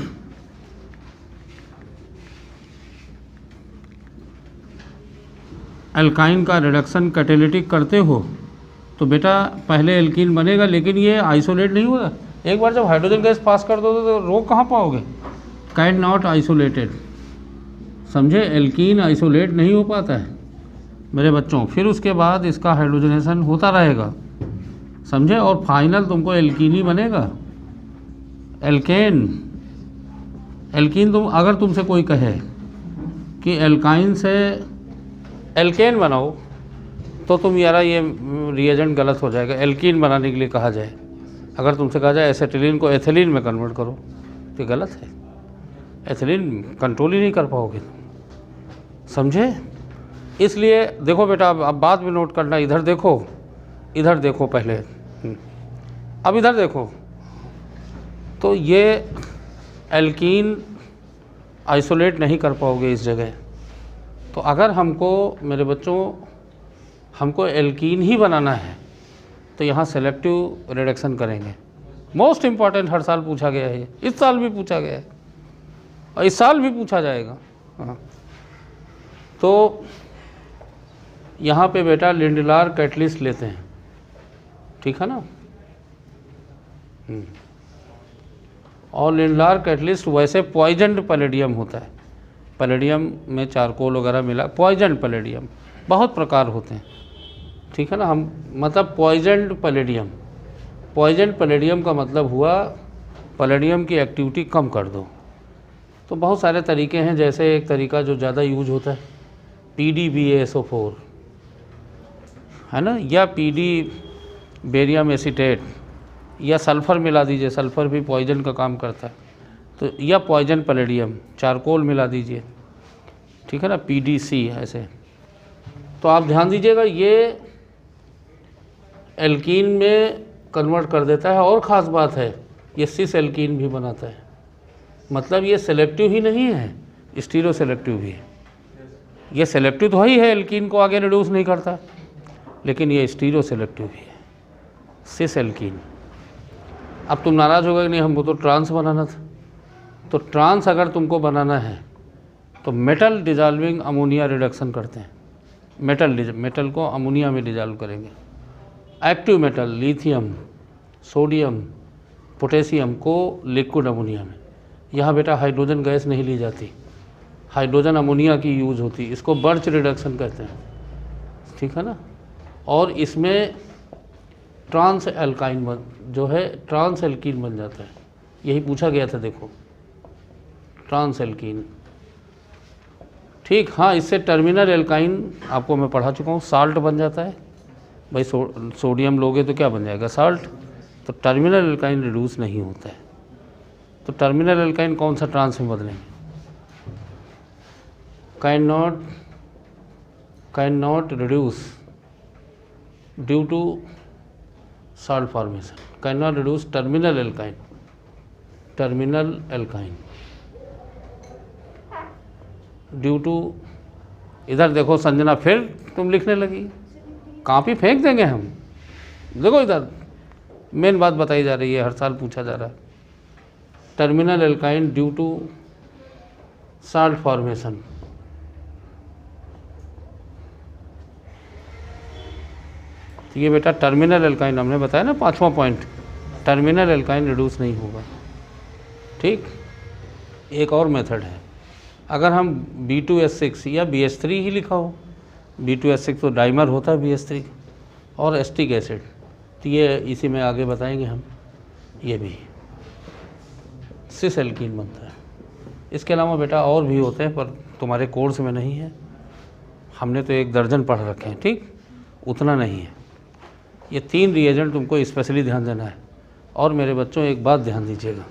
एल्काइन का रिडक्शन कैटेलिटिक करते हो तो बेटा पहले एल्कीन बनेगा, लेकिन ये आइसोलेट नहीं होगा। एक बार जब हाइड्रोजन गैस पास कर दो तो रोक कहाँ पाओगे? कैन नॉट आइसोलेटेड, समझे? एल्कीन आइसोलेट नहीं हो पाता है मेरे बच्चों। फिर उसके बाद इसका हाइड्रोजनेशन होता रहेगा, समझे? और फाइनल तुमको एल्कीन ही बनेगा। एल्केन, एल्कीन तुम अगर तुमसे कोई कहे कि एल्काइन से एल्केन बनाओ तो तुम यार ये रिएजेंट गलत हो जाएगा। एल्कीन बनाने के लिए कहा जाए, अगर तुमसे कहा जाए एसेटिलीन को एथिलीन में कन्वर्ट करो तो गलत है। एथिलीन कंट्रोल ही नहीं कर पाओगे, समझे? इसलिए देखो बेटा, अब बाद में नोट करना। इधर देखो, इधर देखो पहले, अब इधर देखो। तो ये एल्कीन आइसोलेट नहीं कर पाओगे इस जगह। तो अगर हमको मेरे बच्चों हमको एल्कीन ही बनाना है तो यहाँ सेलेक्टिव रिडक्शन करेंगे। मोस्ट इम्पॉर्टेंट, हर साल पूछा गया है, इस साल भी पूछा गया है और इस साल भी पूछा जाएगा। हाँ, तो यहाँ पे बेटा लिंडलार कैटलिस्ट लेते हैं, ठीक है ना। और लिंडलार कैटलिस्ट वैसे पॉइजन्ड पैलेडियम होता है। पैलेडियम में चारकोल वगैरह मिला, पॉइजन्ड पैलेडियम, बहुत प्रकार होते हैं, ठीक है ना। हम मतलब पॉइजन्ड पैलेडियम, पॉइजन्ड पैलेडियम का मतलब हुआ पैलेडियम की एक्टिविटी कम कर दो। तो बहुत सारे तरीके हैं, जैसे एक तरीका जो ज़्यादा यूज होता है PDBaSO4 है ना, या PD बेरियम एसीटेट, या सल्फ़र मिला दीजिए, सल्फ़र भी पॉइजन का काम करता है। तो या पॉइजन पैलेडियम, चारकोल मिला दीजिए, ठीक है ना, PDC ऐसे। तो आप ध्यान दीजिएगा, ये एल्कीन में कन्वर्ट कर देता है। और ख़ास बात है, ये सिस एल्कीन भी बनाता है। मतलब ये सेलेक्टिव ही नहीं है, स्टीरो सेलेक्टिव भी है। ये सेलेक्टिव तो ही है, एल्कीन को आगे रिड्यूस नहीं करता, लेकिन ये स्टीरो सेलेक्टिव भी है, सिस एल्कीन। अब तुम नाराज़ हो गए कि नहीं हमको तो ट्रांस बनाना था। तो ट्रांस अगर तुमको बनाना है तो मेटल डिजॉल्विंग अमोनिया रिडक्शन करते हैं। मेटल को अमोनिया में डिजॉल्व करेंगे। Active metal lithium, sodium, potassium को लिक्विड अमोनिया में। यहाँ बेटा हाइड्रोजन गैस नहीं ली जाती, हाइड्रोजन अमोनिया की यूज़ होती, इसको बर्च रिडक्शन कहते हैं, ठीक है ना। और इसमें ट्रांस एल्काइन जो है ट्रांस एल्कीन बन जाता है, यही पूछा गया था देखो, ट्रांस एल्कीन, ठीक। हाँ, इससे टर्मिनल एल्काइन आपको मैं पढ़ा चुका हूँ, साल्ट बन जाता है भाई, सोडियम लोगे तो क्या बन जाएगा, साल्ट। तो टर्मिनल एल्काइन रिड्यूस नहीं होता है, तो टर्मिनल एल्काइन कौन सा ट्रांस में बदलेंगे, can not reduce due to salt formation, can not reduce terminal alkyne, terminal alkyne due to, इधर देखो संजना फिर तुम लिखने लगी, कॉपी फेंक देंगे हम, देखो इधर मेन बात बताई जा रही है, हर साल पूछा जा रहा है, terminal alkyne due to salt formation. तो ये बेटा टर्मिनल एल्काइन हमने बताया ना, 5वां पॉइंट, टर्मिनल एल्काइन रिड्यूस नहीं होगा, ठीक। एक और मेथड है, अगर हम B2S6 या BH3 ही लिखा हो, B2S6 तो डाइमर होता है BH3 और एस्टिक एसिड, तो ये इसी में आगे बताएंगे हम, ये भी सिस एल्कीन बनता है। इसके अलावा बेटा और भी होते हैं पर तुम्हारे कोर्स में नहीं है, हमने तो 1 दर्जन पढ़ रखे हैं, ठीक, उतना नहीं है। ये 3 रिएजेंट तुमको स्पेशली ध्यान देना है। और मेरे बच्चों एक बात ध्यान दीजिएगा,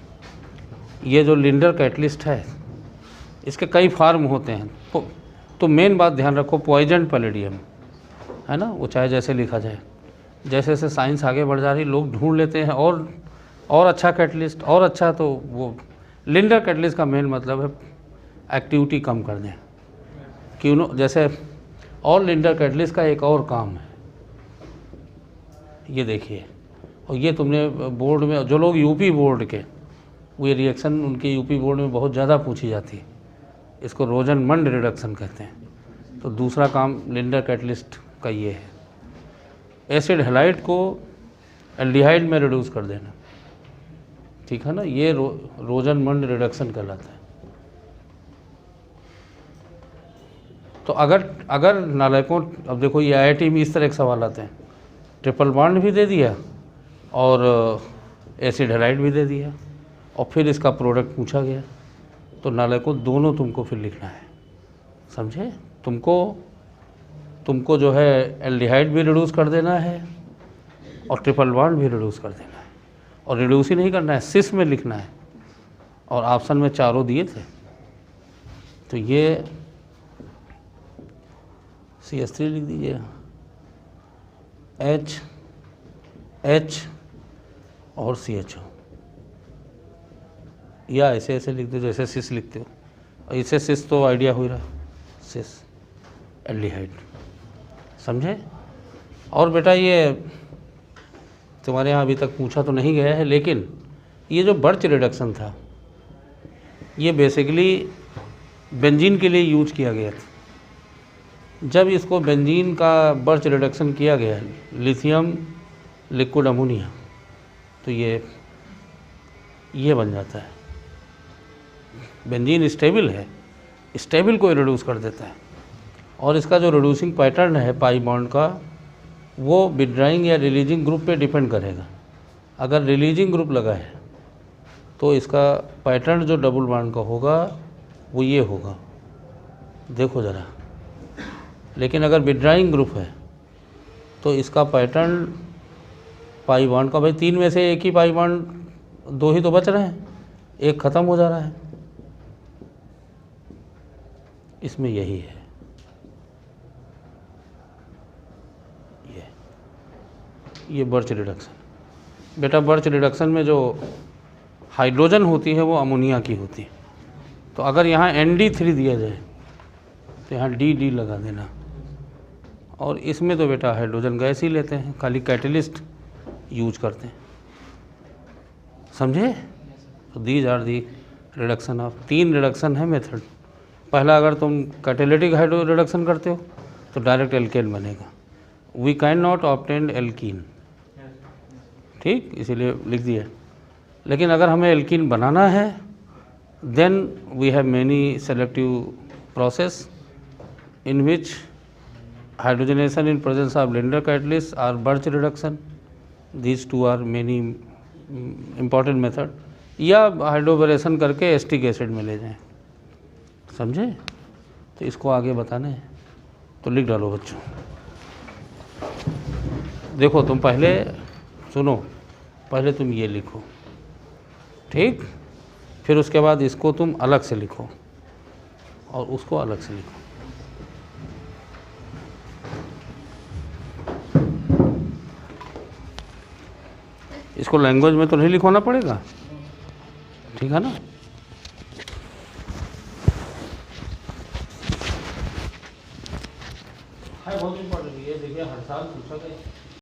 ये जो लिंडर कैटलिस्ट है इसके कई फार्म होते हैं, तो मेन बात ध्यान रखो, पॉइजन पैलेडियम है ना, वो चाहे जैसे लिखा जाए, जैसे जैसे साइंस आगे बढ़ जा रही लोग ढूंढ लेते हैं और अच्छा कैटलिस्ट और अच्छा, तो वो लिंडर कैटलिस्ट का मेन मतलब है एक्टिविटी कम कर दें, क्यों, जैसे और लिंडर कैटलिस्ट का एक और काम है, ये देखिए, और ये तुमने बोर्ड में जो लोग यूपी बोर्ड के, वो ये रिएक्शन उनके यूपी बोर्ड में बहुत ज़्यादा पूछी जाती है, इसको रोजनमंड रिडक्शन कहते हैं। तो दूसरा काम लिंडर कैटलिस्ट का ये है, एसिड हैलाइड को एल्डिहाइड में रिड्यूस कर देना, ठीक है ना, ये रोजनमंड रिडक्शन कहलाता है। तो अगर नालायकों, अब देखो ये IIT में इस तरह के सवाल आते हैं, ट्रिपल बॉन्ड भी दे दिया और एसिड हैलाइड भी दे दिया और फिर इसका प्रोडक्ट पूछा गया, तो नालायकों दोनों तुमको फिर लिखना है, समझे। तुमको जो है एल्डिहाइड भी रिड्यूस कर देना है और ट्रिपल बॉन्ड भी रिड्यूस कर देना है, और रिड्यूस ही नहीं करना है, सिस में लिखना है, और ऑप्शन में चारों दिए थे। तो ये CH3 लिख दीजिए, H और CHO, या ऐसे ऐसे लिख दो जैसे सिस लिखते हो, और इसे सिस तो आइडिया हो रहा, सिस एल्डिहाइड, समझे। और बेटा ये तुम्हारे यहाँ अभी तक पूछा तो नहीं गया है, लेकिन ये जो बर्च रिडक्शन था ये बेसिकली बेंजीन के लिए यूज किया गया था। जब इसको बेंजीन का बर्च रिडक्शन किया गया, लिथियम लिक्विड अमोनिया, तो ये बन जाता है, बेंजीन स्टेबल है, स्टेबल को रिड्यूस कर देता है, और इसका जो रिड्यूसिंग पैटर्न है पाई बॉन्ड का, वो विड्राइंग या रिलीजिंग ग्रुप पे डिपेंड करेगा। अगर रिलीजिंग ग्रुप लगा है तो इसका पैटर्न जो डबल बॉन्ड का होगा वो ये होगा, देखो ज़रा। लेकिन अगर विड्राइंग ग्रुप है तो इसका पैटर्न पाई बॉन्ड का, भाई 3 में से एक ही पाई बॉन्ड, 2 ही तो बच रहे हैं, एक ख़त्म हो जा रहा है, इसमें यही है, ये बर्च रिडक्शन। बेटा बर्च रिडक्शन में जो हाइड्रोजन होती है वो अमोनिया की होती है, तो अगर यहाँ ND3 दिया जाए तो यहाँ DD लगा देना, और इसमें तो बेटा हाइड्रोजन गैस ही लेते हैं, खाली कैटलिस्ट यूज करते हैं, समझे। तो these are the reduction of, 3 reduction है मेथड। पहला, अगर तुम कैटेलिटिक हाइड्रो रिडक्शन करते हो तो डायरेक्ट एल्केन बनेगा, we can not obtain alkene, ठीक, इसीलिए लिख दिया। लेकिन अगर हमें एल्कीन बनाना है then we have many selective process in which hydrogenation in presence of Lindner catalyst or Birch reduction, these two are many important method, या हाइड्रोबरेशन करके एस्टिक एसिड में ले जाएं, समझे? तो इसको आगे बताना है तो लिख डालो बच्चों। देखो तुम पहले सुनो, पहले तुम ये लिखो, ठीक, फिर उसके बाद इसको तुम अलग से लिखो और उसको अलग से लिखो। इसको लैंग्वेज में तो नहीं लिखवाना पड़ेगा, ठीक है ना? है बहुत इम्पोर्टेंट, ये देखिए हर साल पूछा गया।